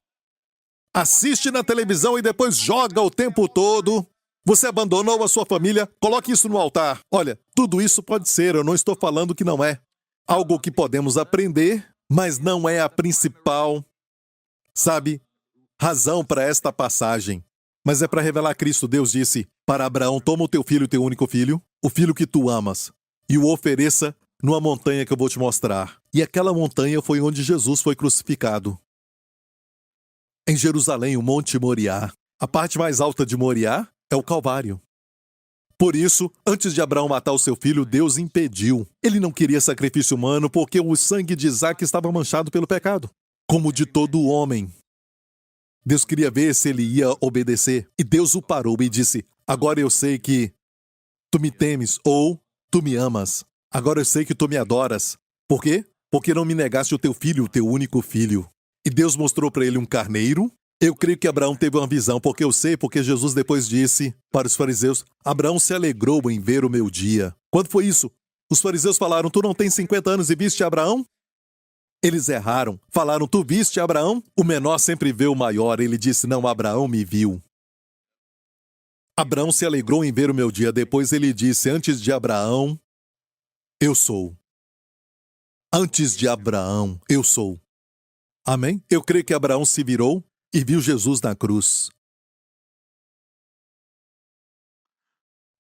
Assiste na televisão e depois joga o tempo todo. Você abandonou a sua família, coloque isso no altar. Olha, tudo isso pode ser, eu não estou falando que não é. Algo que podemos aprender, mas não é a principal, sabe, razão para esta passagem. Mas é para revelar Cristo. Deus disse para Abraão: toma o teu filho, teu único filho, o filho que tu amas, e o ofereça numa montanha que eu vou te mostrar. E aquela montanha foi onde Jesus foi crucificado. Em Jerusalém, o Monte Moriá. A parte mais alta de Moriá é o Calvário. Por isso, antes de Abraão matar o seu filho, Deus impediu. Ele não queria sacrifício humano porque o sangue de Isaque estava manchado pelo pecado, como de todo homem. Deus queria ver se ele ia obedecer. E Deus o parou e disse: agora eu sei que tu me temes ou tu me amas. Agora eu sei que tu me adoras. Por quê? Porque não me negaste o teu filho, o teu único filho. E Deus mostrou para ele um carneiro. Eu creio que Abraão teve uma visão, porque eu sei, porque Jesus depois disse para os fariseus: Abraão se alegrou em ver o meu dia. Quando foi isso? Os fariseus falaram: tu não tens 50 anos e viste Abraão? Eles erraram. Falaram: tu viste Abraão? O menor sempre vê o maior. Ele disse: não, Abraão me viu. Abraão se alegrou em ver o meu dia. Depois ele disse: antes de Abraão, eu sou. Antes de Abraão, eu sou. Amém? Eu creio que Abraão se virou e viu Jesus na cruz.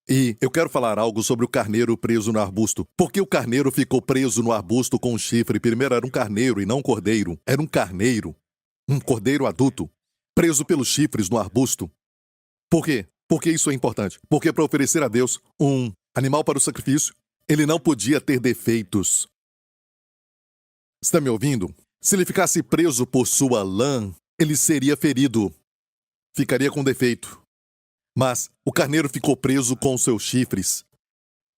E eu quero falar algo sobre o carneiro preso no arbusto. Por que o carneiro ficou preso no arbusto com um chifre? Primeiro era um carneiro e não um cordeiro. Era um carneiro, um cordeiro adulto, preso pelos chifres no arbusto. Por quê? Porque isso é importante. Porque para oferecer a Deus um animal para o sacrifício, ele não podia ter defeitos. Está me ouvindo? Se ele ficasse preso por sua lã, ele seria ferido. Ficaria com defeito. Mas o carneiro ficou preso com seus chifres.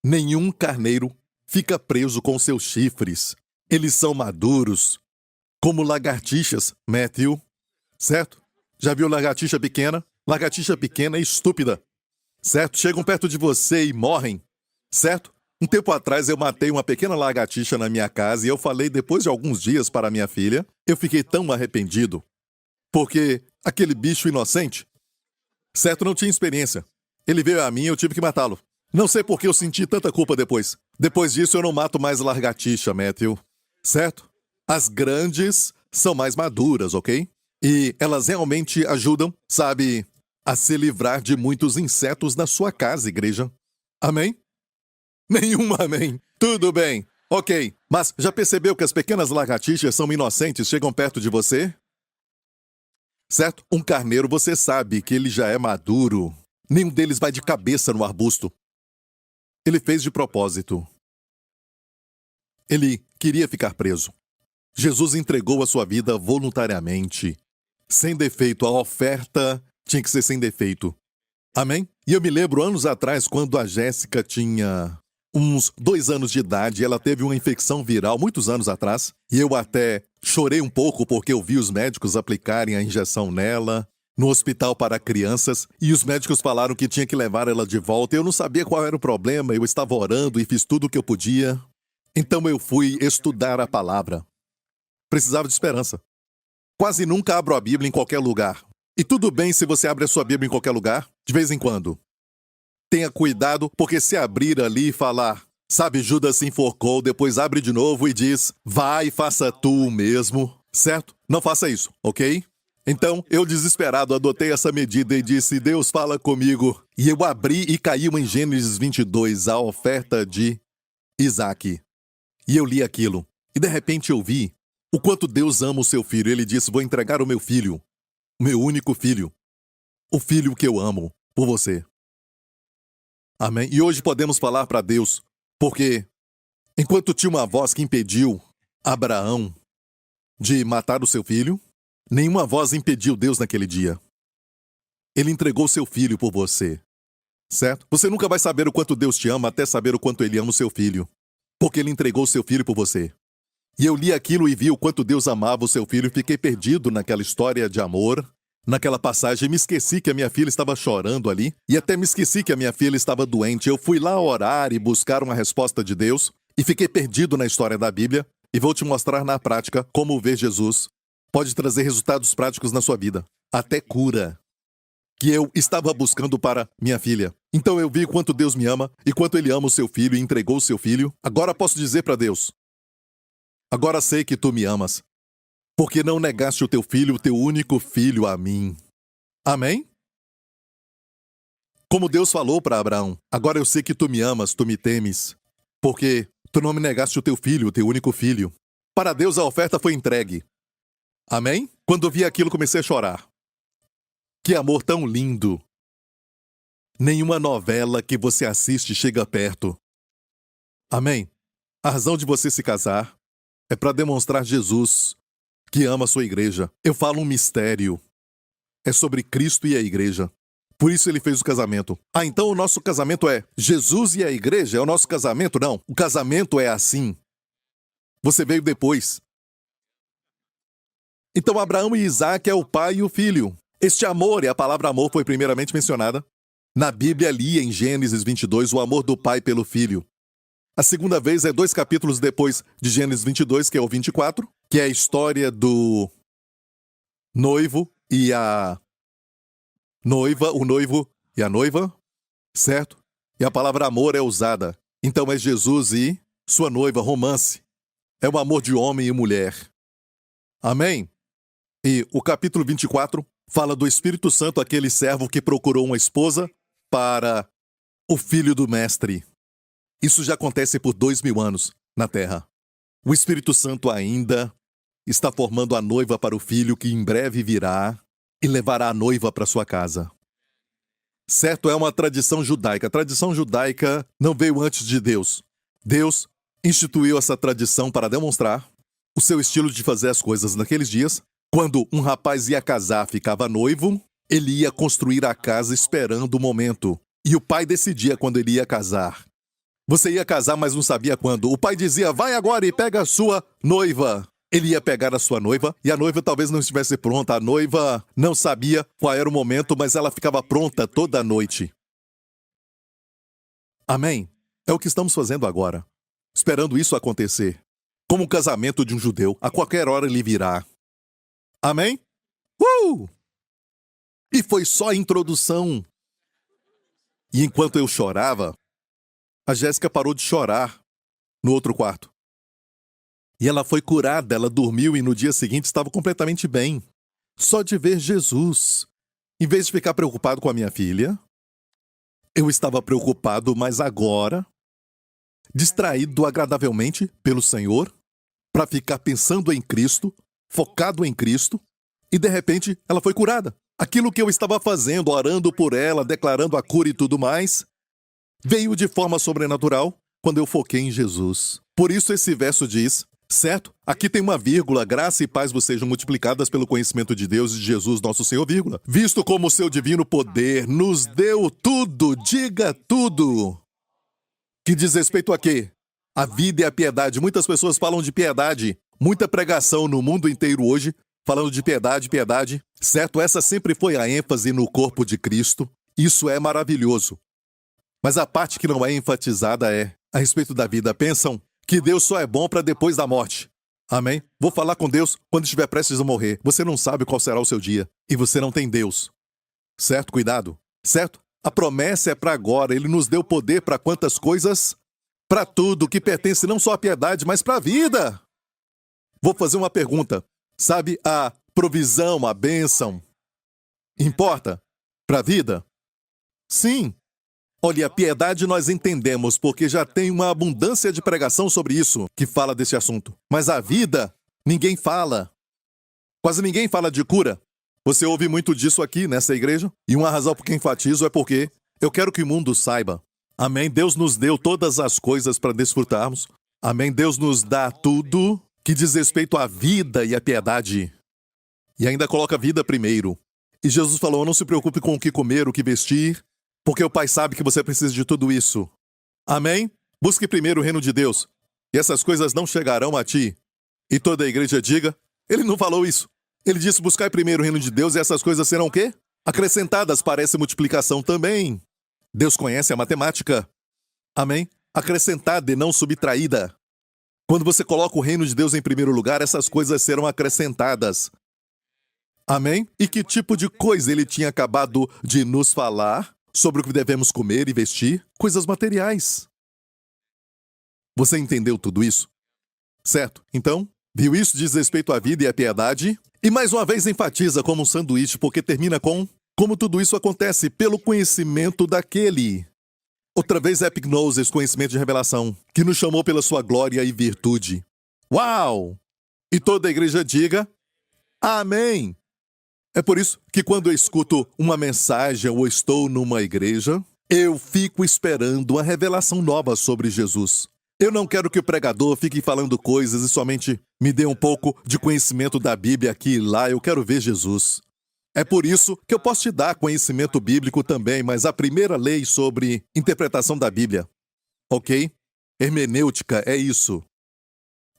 Nenhum carneiro fica preso com seus chifres. Eles são maduros, como lagartixas, Matthew. Certo? Já viu lagartixa pequena? Lagartixa pequena é estúpida. Certo? Chegam perto de você e morrem. Certo? Um tempo atrás eu matei uma pequena lagartixa na minha casa e eu falei depois de alguns dias para minha filha. Eu fiquei tão arrependido. Porque aquele bicho inocente, certo, não tinha experiência. Ele veio a mim e eu tive que matá-lo. Não sei por que eu senti tanta culpa depois. Depois disso eu não mato mais lagartixa, Matthew. Certo? As grandes são mais maduras, ok? E elas realmente ajudam, sabe, a se livrar de muitos insetos na sua casa, igreja. Amém? Nenhum amém. Tudo bem. Ok. Mas já percebeu que as pequenas lagartixas são inocentes, chegam perto de você? Certo? Um carneiro, você sabe que ele já é maduro. Nenhum deles vai de cabeça no arbusto. Ele fez de propósito. Ele queria ficar preso. Jesus entregou a sua vida voluntariamente. Sem defeito, a oferta tinha que ser sem defeito. Amém? E eu me lembro anos atrás, quando a Jéssica tinha uns 2 anos de idade, ela teve uma infecção viral muitos anos atrás, e eu até chorei um pouco porque eu vi os médicos aplicarem a injeção nela no hospital para crianças, e os médicos falaram que tinha que levar ela de volta. Eu não sabia qual era o problema, eu estava orando e fiz tudo o que eu podia. Então eu fui estudar a palavra. Precisava de esperança. Quase nunca abro a Bíblia em qualquer lugar. E tudo bem se você abre a sua Bíblia em qualquer lugar, de vez em quando. Tenha cuidado, porque se abrir ali e falar, sabe, Judas se enforcou, depois abre de novo e diz, vai, faça tu o mesmo, certo? Não faça isso, ok? Então, eu desesperado adotei essa medida e disse, Deus fala comigo. E eu abri e caiu em Gênesis 22, a oferta de Isaac. E eu li aquilo. E de repente eu vi o quanto Deus ama o seu filho. Ele disse, vou entregar o meu filho, o meu único filho, o filho que eu amo, por você. Amém? E hoje podemos falar para Deus, porque enquanto tinha uma voz que impediu Abraão de matar o seu filho, nenhuma voz impediu Deus naquele dia. Ele entregou seu filho por você, certo? Você nunca vai saber o quanto Deus te ama até saber o quanto Ele ama o seu filho, porque Ele entregou seu filho por você. E eu li aquilo e vi o quanto Deus amava o seu filho e fiquei perdido naquela história de amor. Naquela passagem, me esqueci que a minha filha estava chorando ali, e até me esqueci que a minha filha estava doente. Eu fui lá orar e buscar uma resposta de Deus, e fiquei perdido na história da Bíblia, e vou te mostrar na prática como ver Jesus pode trazer resultados práticos na sua vida, até cura, que eu estava buscando para minha filha. Então eu vi quanto Deus me ama, e quanto Ele ama o seu filho e entregou o seu filho. Agora posso dizer para Deus, agora sei que tu me amas, porque não negaste o teu filho, o teu único filho, a mim. Amém? Como Deus falou para Abraão, agora eu sei que tu me amas, tu me temes, porque tu não me negaste o teu filho, o teu único filho. Para Deus a oferta foi entregue. Amém? Quando eu vi aquilo, comecei a chorar. Que amor tão lindo! Nenhuma novela que você assiste chega perto. Amém? A razão de você se casar é para demonstrar Jesus, que ama a sua igreja. Eu falo um mistério. É sobre Cristo e a igreja. Por isso ele fez o casamento. Ah, então o nosso casamento é Jesus e a igreja? É o nosso casamento? Não. O casamento é assim. Você veio depois. Então Abraão e Isaac é o pai e o filho. Este amor, e a palavra amor foi primeiramente mencionada na Bíblia ali em Gênesis 22, o amor do pai pelo filho. A segunda vez é 2 capítulos depois de Gênesis 22, que é o 24, que é a história do noivo e a noiva, o noivo e a noiva, certo? E a palavra amor é usada. Então é Jesus e sua noiva, romance. É o amor de homem e mulher. Amém? E o capítulo 24 fala do Espírito Santo, aquele servo que procurou uma esposa para o filho do mestre. Isso já acontece por 2000 anos na Terra. O Espírito Santo ainda está formando a noiva para o filho que em breve virá e levará a noiva para sua casa. Certo, é uma tradição judaica. A tradição judaica não veio antes de Deus. Deus instituiu essa tradição para demonstrar o seu estilo de fazer as coisas naqueles dias. Quando um rapaz ia casar, ficava noivo, ele ia construir a casa esperando o momento. E o pai decidia quando ele ia casar. Você ia casar, mas não sabia quando. O pai dizia, vai agora e pega a sua noiva. Ele ia pegar a sua noiva, e a noiva talvez não estivesse pronta. A noiva não sabia qual era o momento, mas ela ficava pronta toda a noite. Amém? É o que estamos fazendo agora. Esperando isso acontecer. Como o casamento de um judeu, a qualquer hora ele virá. Amém? E foi só a introdução. E enquanto eu chorava, a Jéssica parou de chorar no outro quarto. E ela foi curada, ela dormiu e no dia seguinte estava completamente bem. Só de ver Jesus. Em vez de ficar preocupado com a minha filha, eu estava preocupado, mas agora, distraído agradavelmente pelo Senhor, para ficar pensando em Cristo, focado em Cristo, e de repente ela foi curada. Aquilo que eu estava fazendo, orando por ela, declarando a cura e tudo mais, veio de forma sobrenatural quando eu foquei em Jesus. Por isso esse verso diz Certo? Aqui tem uma vírgula, graça e paz vos sejam multiplicadas pelo conhecimento de Deus e de Jesus nosso Senhor, vírgula. Visto como o seu divino poder nos deu tudo, diga tudo. Que diz respeito a quê? A vida e a piedade. Muitas pessoas falam de piedade. Muita pregação no mundo inteiro hoje, falando de piedade, piedade. Certo? Essa sempre foi a ênfase no corpo de Cristo. Isso é maravilhoso. Mas a parte que não é enfatizada é a respeito da vida. Pensam que Deus só é bom para depois da morte. Amém? Vou falar com Deus quando estiver prestes a morrer. Você não sabe qual será o seu dia. E você não tem Deus. Certo? Cuidado. Certo? A promessa é para agora. Ele nos deu poder para quantas coisas? Para tudo que pertence não só à piedade, mas para a vida. Vou fazer uma pergunta. Sabe a provisão, a bênção, importa para a vida? Sim. Olha, a piedade nós entendemos, porque já tem uma abundância de pregação sobre isso, que fala desse assunto. Mas a vida, ninguém fala. Quase ninguém fala de cura. Você ouve muito disso aqui, nessa igreja? E uma razão por que enfatizo é porque eu quero que o mundo saiba. Amém? Deus nos deu todas as coisas para desfrutarmos. Amém? Deus nos dá tudo que diz respeito à vida e à piedade. E ainda coloca a vida primeiro. E Jesus falou, não se preocupe com o que comer, o que vestir, porque o Pai sabe que você precisa de tudo isso. Amém? Busque primeiro o reino de Deus, e essas coisas não chegarão a ti. E toda a igreja diga, ele não falou isso. Ele disse, buscai primeiro o reino de Deus, e essas coisas serão o quê? Acrescentadas, parece multiplicação também. Deus conhece a matemática. Amém? Acrescentada e não subtraída. Quando você coloca o reino de Deus em primeiro lugar, essas coisas serão acrescentadas. Amém? E que tipo de coisa ele tinha acabado de nos falar? Sobre o que devemos comer e vestir, coisas materiais. Você entendeu tudo isso? Certo? Então, viu isso diz respeito à vida e à piedade? E mais uma vez enfatiza como um sanduíche, porque termina com como tudo isso acontece pelo conhecimento daquele. Outra vez epignosis, conhecimento de revelação, que nos chamou pela sua glória e virtude. Uau! E toda a igreja diga, amém! É por isso que quando eu escuto uma mensagem ou estou numa igreja, eu fico esperando uma revelação nova sobre Jesus. Eu não quero que o pregador fique falando coisas e somente me dê um pouco de conhecimento da Bíblia aqui e lá. Eu quero ver Jesus. É por isso que eu posso te dar conhecimento bíblico também, mas a primeira lei sobre interpretação da Bíblia, ok? Hermenêutica é isso.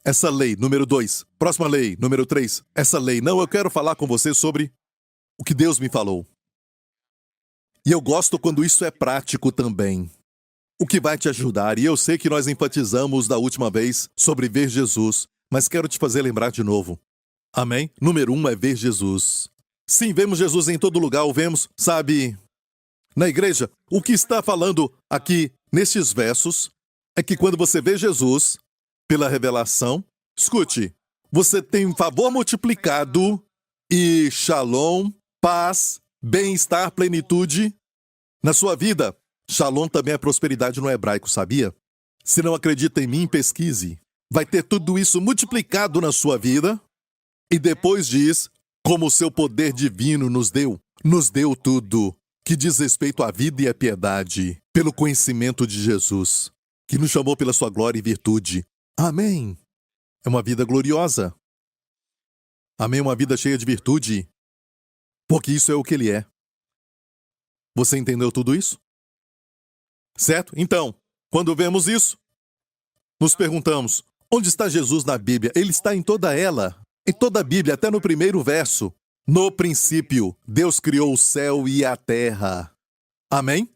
Essa lei, número 2. Próxima lei, número 3. Essa lei. Não, eu quero falar com você sobre o que Deus me falou. E eu gosto quando isso é prático também. O que vai te ajudar. E eu sei que nós enfatizamos da última vez sobre ver Jesus, mas quero te fazer lembrar de novo. Amém? Número 1 é ver Jesus. Sim, vemos Jesus em todo lugar, o vemos, sabe, na igreja. O que está falando aqui nestes versos é que quando você vê Jesus, pela revelação, escute, você tem um favor multiplicado e shalom, paz, bem-estar, plenitude na sua vida. Shalom também é prosperidade no hebraico, sabia? Se não acredita em mim, pesquise. Vai ter tudo isso multiplicado na sua vida. E depois diz, como o seu poder divino nos deu tudo que diz respeito à vida e à piedade, pelo conhecimento de Jesus, que nos chamou pela sua glória e virtude. Amém. É uma vida gloriosa. Amém, uma vida cheia de virtude. Porque isso é o que ele é. Você entendeu tudo isso? Certo? Então, quando vemos isso, nos perguntamos, onde está Jesus na Bíblia? Ele está em toda ela. Em toda a Bíblia, até no primeiro verso. No princípio, Deus criou o céu e a terra. Amém?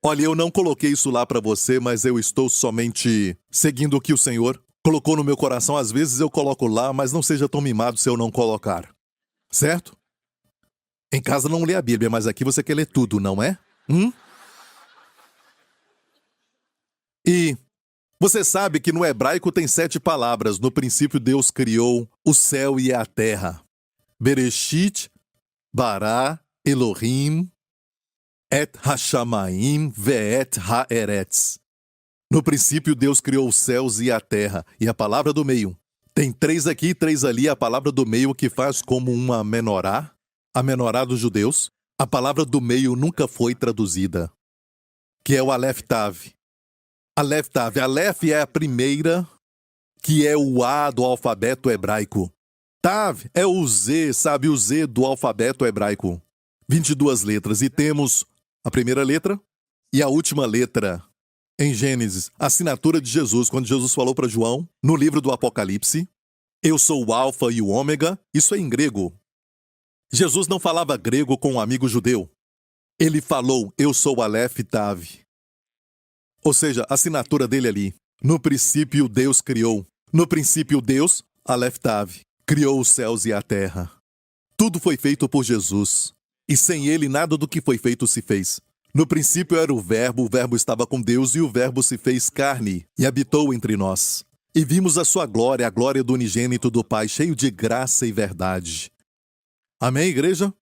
Olha, eu não coloquei isso lá para você, mas eu estou somente seguindo o que o Senhor colocou no meu coração. Às vezes eu coloco lá, mas não seja tão mimado se eu não colocar. Certo? Em casa não lê a Bíblia, mas aqui você quer ler tudo, não é? E você sabe que no hebraico tem 7 palavras. No princípio, Deus criou o céu e a terra. Bereshit, bara, Elohim, et hashamayim, ve'et ha'eretz. No princípio, Deus criou os céus e a terra. E a palavra do meio. Tem 3 aqui e 3 ali. A palavra do meio que faz como uma menorá. A menorá dos judeus. A palavra do meio nunca foi traduzida. Que é o Aleph Tav. Aleph Tav. Aleph é a primeira, que é o A do alfabeto hebraico. Tav é o Z, sabe, o Z do alfabeto hebraico. 22 letras, e temos a primeira letra e a última letra. Em Gênesis, a assinatura de Jesus, quando Jesus falou para João, no livro do Apocalipse, eu sou o Alfa e o Ômega, isso é em grego. Jesus não falava grego com um amigo judeu. Ele falou, eu sou Aleph Tav. Ou seja, a assinatura dele ali. No princípio, Deus criou. No princípio, Deus, Aleph Tav, criou os céus e a terra. Tudo foi feito por Jesus. E sem ele, nada do que foi feito se fez. No princípio era o Verbo estava com Deus e o Verbo se fez carne e habitou entre nós. E vimos a sua glória, a glória do unigênito do Pai, cheio de graça e verdade. Amém, igreja?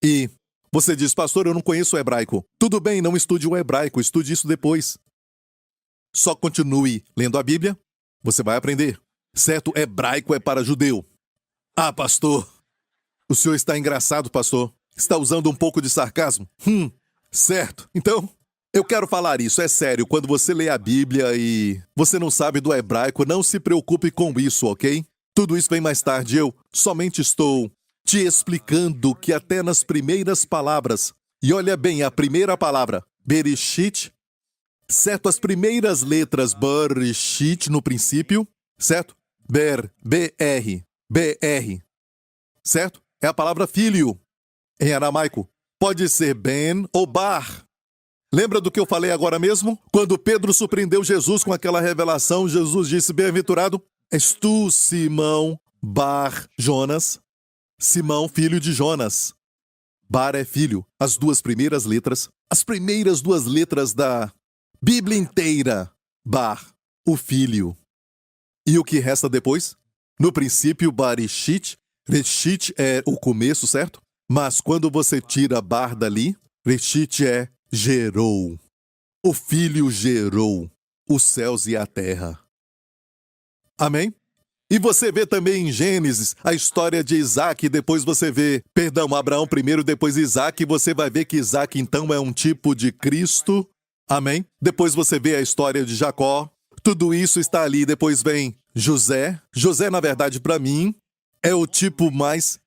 E você diz, pastor, eu não conheço o hebraico. Tudo bem, não estude o hebraico, estude isso depois. Só continue lendo a Bíblia, você vai aprender. Certo, hebraico é para judeu. Ah, pastor, o senhor está engraçado, pastor. Está usando um pouco de sarcasmo? Certo. Então, eu quero falar isso, é sério. Quando você lê a Bíblia e você não sabe do hebraico, não se preocupe com isso, ok? Tudo isso vem mais tarde. Eu somente estou te explicando que até nas primeiras palavras, e olha bem, a primeira palavra, Bereshit, certo? As primeiras letras, Bereshit no princípio, certo? B-R, certo? É a palavra filho. Em aramaico, pode ser Ben ou Bar. Lembra do que eu falei agora mesmo? Quando Pedro surpreendeu Jesus com aquela revelação, Jesus disse, bem-aventurado és tu, Simão, Bar, Jonas. Simão, filho de Jonas. Bar é filho. As duas primeiras letras, as primeiras duas letras da Bíblia inteira. Bar, o filho. E o que resta depois? No princípio, Barishit. Reshit é o começo, certo? Mas quando você tira bar dali, Reshit é gerou. O Filho gerou os céus e a terra. Amém? E você vê também em Gênesis a história de Isaac, depois você vê, Abraão primeiro, depois Isaac, e você vai ver que Isaac então é um tipo de Cristo. Amém? Depois você vê a história de Jacó. Tudo isso está ali. Depois vem José. José, na verdade, para mim, é o tipo mais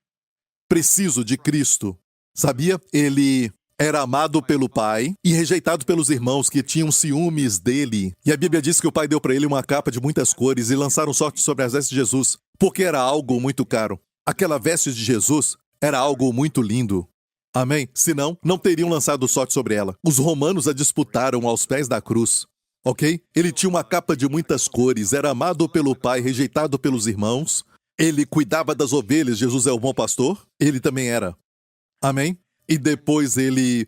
preciso de Cristo. Sabia? Ele era amado pelo pai e rejeitado pelos irmãos que tinham ciúmes dele. E a Bíblia diz que o pai deu para ele uma capa de muitas cores e lançaram sorte sobre as vestes de Jesus, porque era algo muito caro. Aquela veste de Jesus era algo muito lindo. Amém? Senão, não teriam lançado sorte sobre ela. Os romanos a disputaram aos pés da cruz. Ok? Ele tinha uma capa de muitas cores, era amado pelo pai, rejeitado pelos irmãos. Ele cuidava das ovelhas, Jesus é o bom pastor. Ele também era. Amém? E depois ele,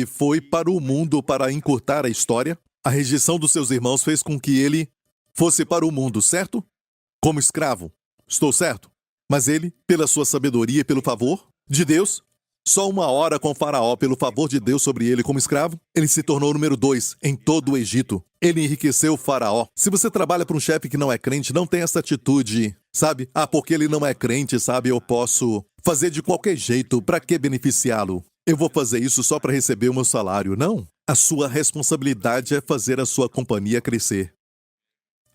foi para o mundo para encurtar a história. A rejeição dos seus irmãos fez com que ele fosse para o mundo, certo? Como escravo. Estou certo? Mas ele, pela sua sabedoria e pelo favor de Deus, só uma hora com Faraó, pelo favor de Deus sobre ele como escravo, ele se tornou o número 2 em todo o Egito. Ele enriqueceu Faraó. Se você trabalha para um chefe que não é crente, não tem essa atitude, porque ele não é crente, eu posso fazer de qualquer jeito, para que beneficiá-lo? Eu vou fazer isso só para receber o meu salário. Não. A sua responsabilidade é fazer a sua companhia crescer.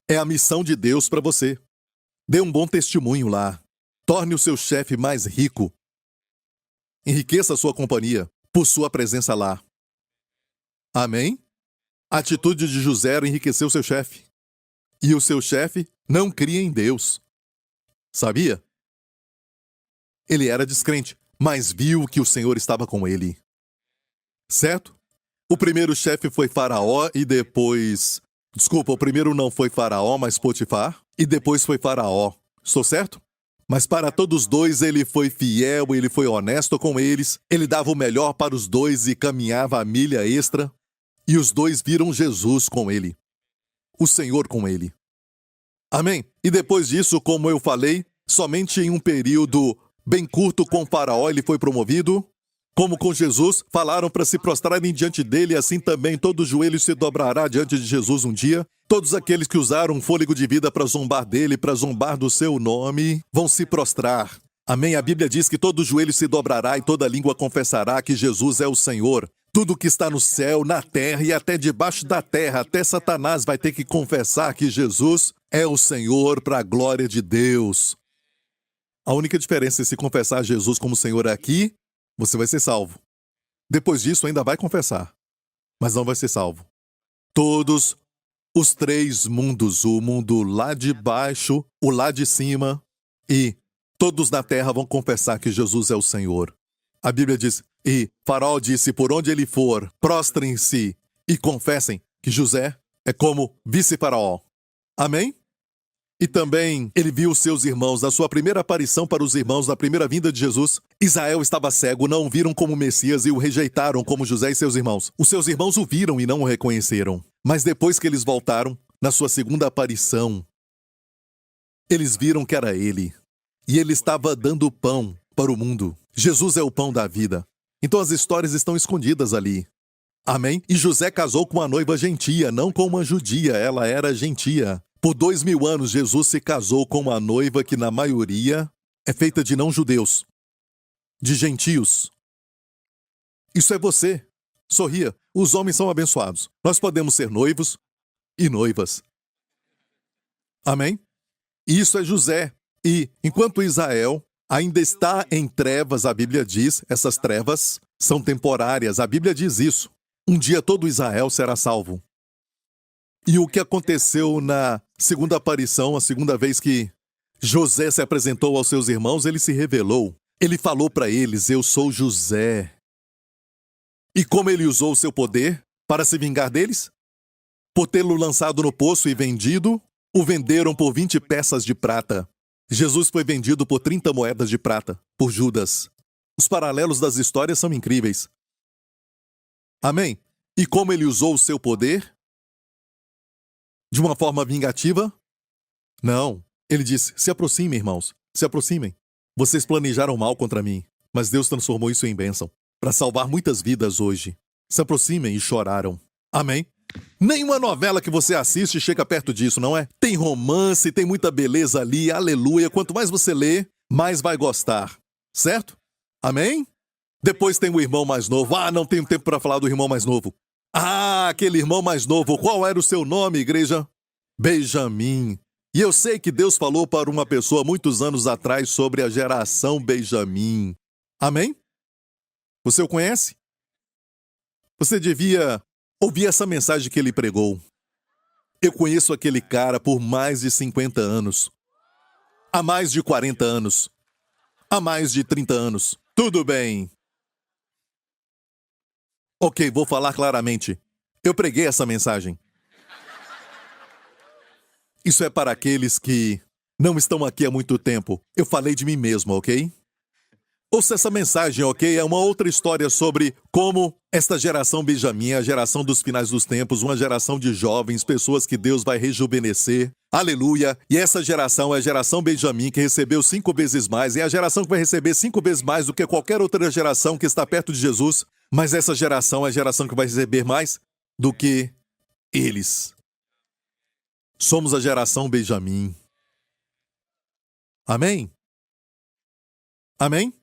É a missão de Deus para você. Dê um bom testemunho lá. Torne o seu chefe mais rico. Enriqueça a sua companhia por sua presença lá. Amém? A atitude de José era enriquecer o seu chefe. E o seu chefe não cria em Deus. Sabia? Ele era descrente, mas viu que o Senhor estava com ele. Certo? O primeiro chefe foi Faraó e depois... o primeiro não foi Faraó, mas Potifar. E depois foi Faraó. Estou certo? Mas para todos os dois ele foi fiel, ele foi honesto com eles, ele dava o melhor para os dois e caminhava a milha extra. E os dois viram Jesus com ele. O Senhor com ele. Amém? E depois disso, como eu falei, somente em um período bem curto com Faraó ele foi promovido. Como com Jesus, falaram para se prostrarem diante dele, assim também todo joelho se dobrará diante de Jesus um dia. Todos aqueles que usaram um fôlego de vida para zombar dele, para zombar do seu nome, vão se prostrar. Amém? A Bíblia diz que todo joelho se dobrará e toda língua confessará que Jesus é o Senhor. Tudo que está no céu, na terra e até debaixo da terra, até Satanás vai ter que confessar que Jesus é o Senhor para a glória de Deus. A única diferença é se confessar Jesus como Senhor aqui, você vai ser salvo. Depois disso ainda vai confessar, mas não vai ser salvo. Todos os três mundos, o mundo lá de baixo, o lá de cima e todos na terra vão confessar que Jesus é o Senhor. A Bíblia diz, e Faraó disse, por onde ele for, prostrem-se e confessem que José é como vice-faraó. Amém? E também ele viu seus irmãos na sua primeira aparição para os irmãos na primeira vinda de Jesus. Israel estava cego, não o viram como Messias e o rejeitaram como José e seus irmãos. Os seus irmãos o viram e não o reconheceram. Mas depois que eles voltaram, na sua segunda aparição, eles viram que era ele. E ele estava dando pão para o mundo. Jesus é o pão da vida. Então as histórias estão escondidas ali. Amém? E José casou com uma noiva gentia, não com uma judia, ela era gentia. Por 2000 anos, Jesus se casou com uma noiva que, na maioria, é feita de não-judeus, de gentios. Isso é você. Sorria. Os homens são abençoados. Nós podemos ser noivos e noivas. Amém? Isso é José. E, enquanto Israel ainda está em trevas, a Bíblia diz, essas trevas são temporárias. A Bíblia diz isso. Um dia todo Israel será salvo. E o que aconteceu na segunda aparição, a segunda vez que José se apresentou aos seus irmãos, ele se revelou. Ele falou para eles, eu sou José. E como ele usou o seu poder para se vingar deles? Por tê-lo lançado no poço e vendido, o venderam por 20 peças de prata. Jesus foi vendido por 30 moedas de prata, por Judas. Os paralelos das histórias são incríveis. Amém? E como ele usou o seu poder? De uma forma vingativa? Não. Ele disse, se aproximem, irmãos. Se aproximem. Vocês planejaram mal contra mim, mas Deus transformou isso em bênção, para salvar muitas vidas hoje. Se aproximem e choraram. Amém? Nenhuma novela que você assiste chega perto disso, não é? Tem romance, tem muita beleza ali, aleluia. Quanto mais você lê, mais vai gostar. Certo? Amém? Depois tem o irmão mais novo. Ah, não tenho tempo para falar do irmão mais novo. Ah, aquele irmão mais novo. Qual era o seu nome, igreja? Benjamim. E eu sei que Deus falou para uma pessoa muitos anos atrás sobre a geração Benjamim. Amém? Você o conhece? Você devia ouvir essa mensagem que ele pregou. Eu conheço aquele cara por mais de 50 anos. Há mais de 40 anos. Há mais de 30 anos. Tudo bem. Ok, vou falar claramente. Eu preguei essa mensagem. Isso é para aqueles que não estão aqui há muito tempo. Eu falei de mim mesmo, ok? Ouça essa mensagem, ok? É uma outra história sobre como esta geração Benjamim, a geração dos finais dos tempos, uma geração de jovens, pessoas que Deus vai rejuvenescer. Aleluia! E essa geração é a geração Benjamim, que recebeu 5 vezes mais. É a geração que vai receber 5 vezes mais do que qualquer outra geração que está perto de Jesus. Mas essa geração é a geração que vai receber mais do que eles. Somos a geração Benjamim. Amém? Amém?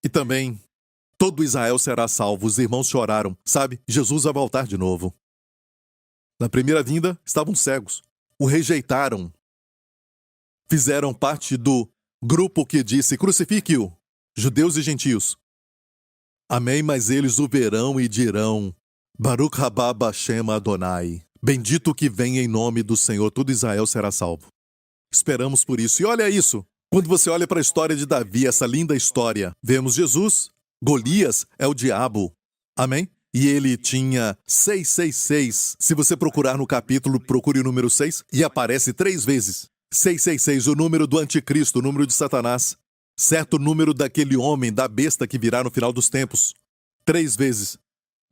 E também, todo Israel será salvo. Os irmãos choraram. Sabe, Jesus vai voltar de novo. Na primeira vinda, estavam cegos. O rejeitaram. Fizeram parte do grupo que disse, crucifique-o, judeus e gentios. Amém, mas eles o verão e dirão, Baruch Rabá Bashem Adonai. Bendito que vem em nome do Senhor, todo Israel será salvo. Esperamos por isso. E olha isso. Quando você olha para a história de Davi, essa linda história, vemos Jesus. Golias é o diabo. Amém? E ele tinha 666. Se você procurar no capítulo, procure o número 6 e aparece 3 vezes. 666, o número do anticristo, o número de Satanás. Certo número daquele homem, da besta que virá no final dos tempos. 3 vezes.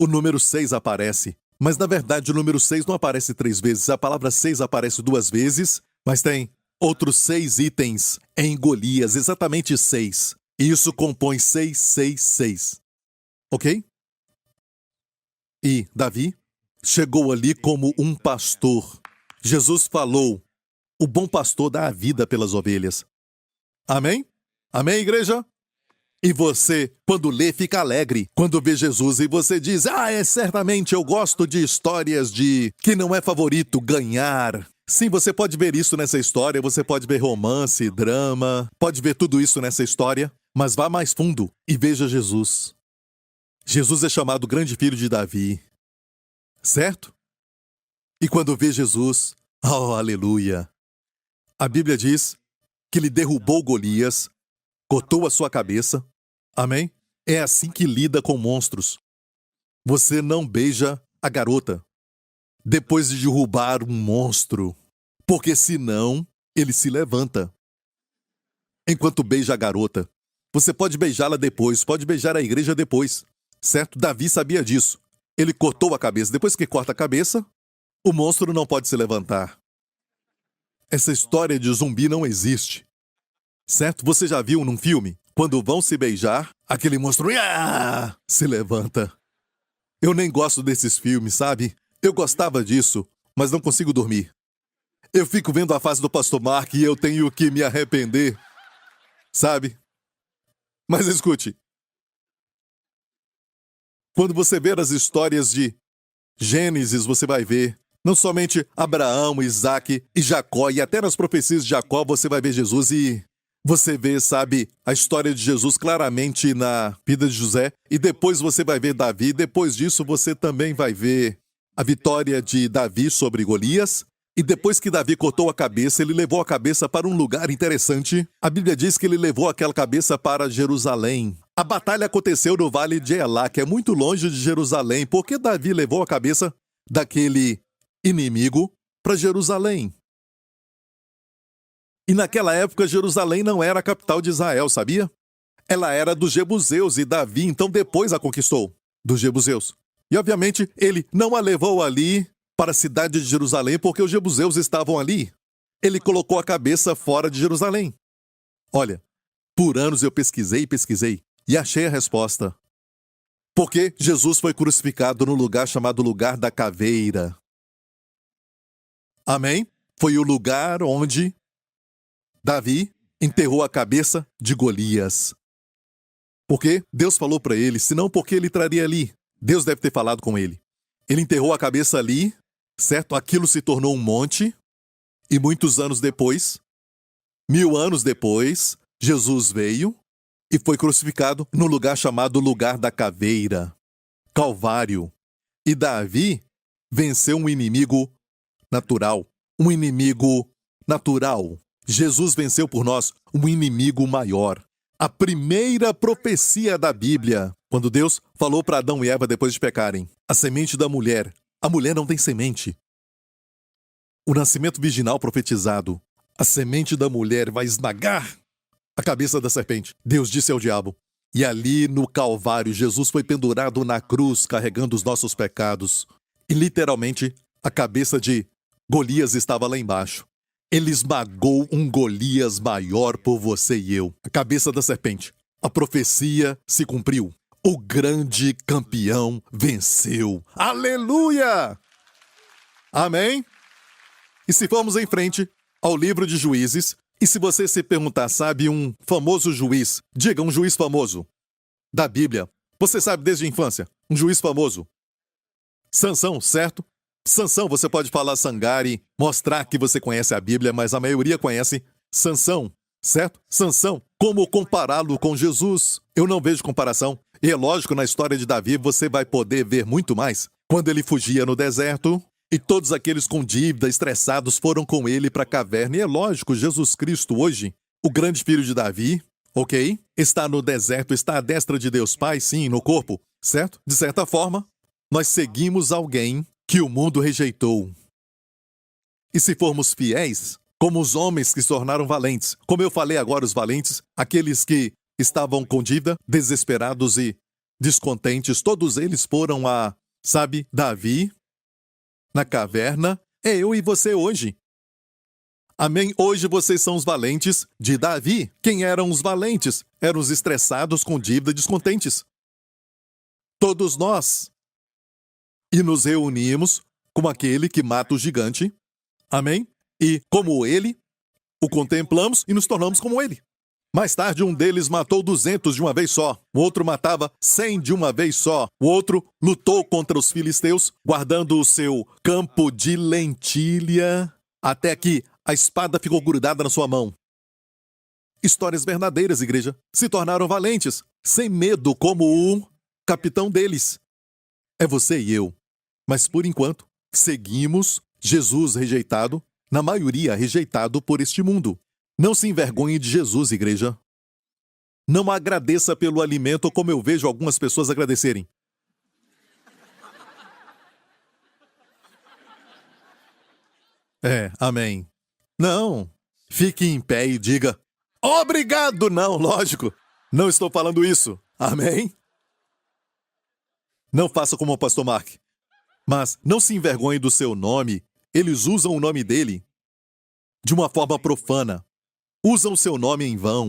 O número 6 aparece. Mas, na verdade, o número 6 não aparece 3 vezes. A palavra 6 aparece 2 vezes, mas tem outros 6 itens em Golias, exatamente 6. E isso compõe 666. Ok? E Davi chegou ali como um pastor. Jesus falou, o bom pastor dá a vida pelas ovelhas. Amém? Amém, igreja? E você, quando lê, fica alegre. Quando vê Jesus e você diz, certamente eu gosto de histórias de que não é favorito ganhar. Sim, você pode ver isso nessa história, você pode ver romance, drama, pode ver tudo isso nessa história, mas vá mais fundo e veja Jesus. Jesus é chamado grande filho de Davi, certo? E quando vê Jesus, oh, aleluia! A Bíblia diz que ele derrubou Golias, cortou a sua cabeça. Amém? É assim que lida com monstros. Você não beija a garota depois de derrubar um monstro, porque senão ele se levanta. Enquanto beija a garota, você pode beijá-la depois, pode beijar a igreja depois, certo? Davi sabia disso. Ele cortou a cabeça. Depois que corta a cabeça, o monstro não pode se levantar. Essa história de zumbi não existe. Certo? Você já viu num filme? Quando vão se beijar, aquele monstro se levanta. Eu nem gosto desses filmes, sabe? Eu gostava disso, mas não consigo dormir. Eu fico vendo a face do Pastor Mark e eu tenho que me arrepender, sabe? Mas escute. Quando você ver as histórias de Gênesis, você vai ver não somente Abraão, Isaac e Jacó, e até nas profecias de Jacó você vai ver Jesus e você vê, sabe, a história de Jesus claramente na vida de José, e depois você vai ver Davi, depois disso você também vai ver a vitória de Davi sobre Golias, e depois que Davi cortou a cabeça, ele levou a cabeça para um lugar interessante. A Bíblia diz que ele levou aquela cabeça para Jerusalém. A batalha aconteceu no Vale de Elá, que é muito longe de Jerusalém, porque Davi levou a cabeça daquele inimigo para Jerusalém. E naquela época, Jerusalém não era a capital de Israel, sabia? Ela era dos jebuseus e Davi, então, depois a conquistou dos jebuseus. E, obviamente, ele não a levou ali para a cidade de Jerusalém porque os jebuseus estavam ali. Ele colocou a cabeça fora de Jerusalém. Olha, por anos eu pesquisei e achei a resposta. Porque Jesus foi crucificado no lugar chamado Lugar da Caveira. Amém? Foi o lugar onde Davi enterrou a cabeça de Golias. Porque Deus falou para ele, senão porque ele traria ali. Deus deve ter falado com ele. Ele enterrou a cabeça ali, certo? Aquilo se tornou um monte. E muitos anos depois, 1000 anos depois, Jesus veio e foi crucificado no lugar chamado Lugar da Caveira, Calvário. E Davi venceu um inimigo natural. Um inimigo natural. Jesus venceu por nós um inimigo maior. A primeira profecia da Bíblia, quando Deus falou para Adão e Eva depois de pecarem, a semente da mulher. A mulher não tem semente. O nascimento virginal profetizado. A semente da mulher vai esmagar a cabeça da serpente. Deus disse ao diabo. E ali no Calvário, Jesus foi pendurado na cruz, carregando os nossos pecados. E literalmente, a cabeça de Golias estava lá embaixo. Ele esmagou um Golias maior por você e eu. A cabeça da serpente. A profecia se cumpriu. O grande campeão venceu. Aleluia! Amém? E se formos em frente ao livro de Juízes, e se você se perguntar, sabe, um famoso juiz, diga um juiz famoso da Bíblia. Você sabe desde a infância, um juiz famoso. Sansão, certo? Sansão, você pode falar Sangari, mostrar que você conhece a Bíblia, mas a maioria conhece Sansão, certo? Sansão, como compará-lo com Jesus? Eu não vejo comparação. E é lógico, na história de Davi, você vai poder ver muito mais. Quando ele fugia no deserto, e todos aqueles com dívida, estressados, foram com ele para a caverna. E é lógico, Jesus Cristo hoje, o grande filho de Davi, ok? Está no deserto, está à destra de Deus Pai, sim, no corpo, certo? De certa forma, nós seguimos alguém que o mundo rejeitou. E se formos fiéis, como os homens que se tornaram valentes, como eu falei agora, os valentes, aqueles que estavam com dívida, desesperados e descontentes, todos eles foram a, sabe, Davi, na caverna, é eu e você hoje. Amém? Hoje vocês são os valentes de Davi. Quem eram os valentes? Eram os estressados com dívida, descontentes. Todos nós. E nos reunimos com aquele que mata o gigante. Amém? E como ele, o contemplamos e nos tornamos como ele. Mais tarde, um deles matou 200 de uma vez só. O outro matava 100 de uma vez só. O outro lutou contra os filisteus, guardando o seu campo de lentilha, até que a espada ficou grudada na sua mão. Histórias verdadeiras, igreja. Se tornaram valentes, sem medo, como o capitão deles. É você e eu. Mas, por enquanto, seguimos Jesus rejeitado, na maioria rejeitado por este mundo. Não se envergonhe de Jesus, igreja. Não agradeça pelo alimento como eu vejo algumas pessoas agradecerem. Amém. Não. Fique em pé e diga: obrigado! Não, lógico. Não estou falando isso. Amém? Não faça como o pastor Mark. Mas não se envergonhe do seu nome. Eles usam o nome dele de uma forma profana. Usam seu nome em vão.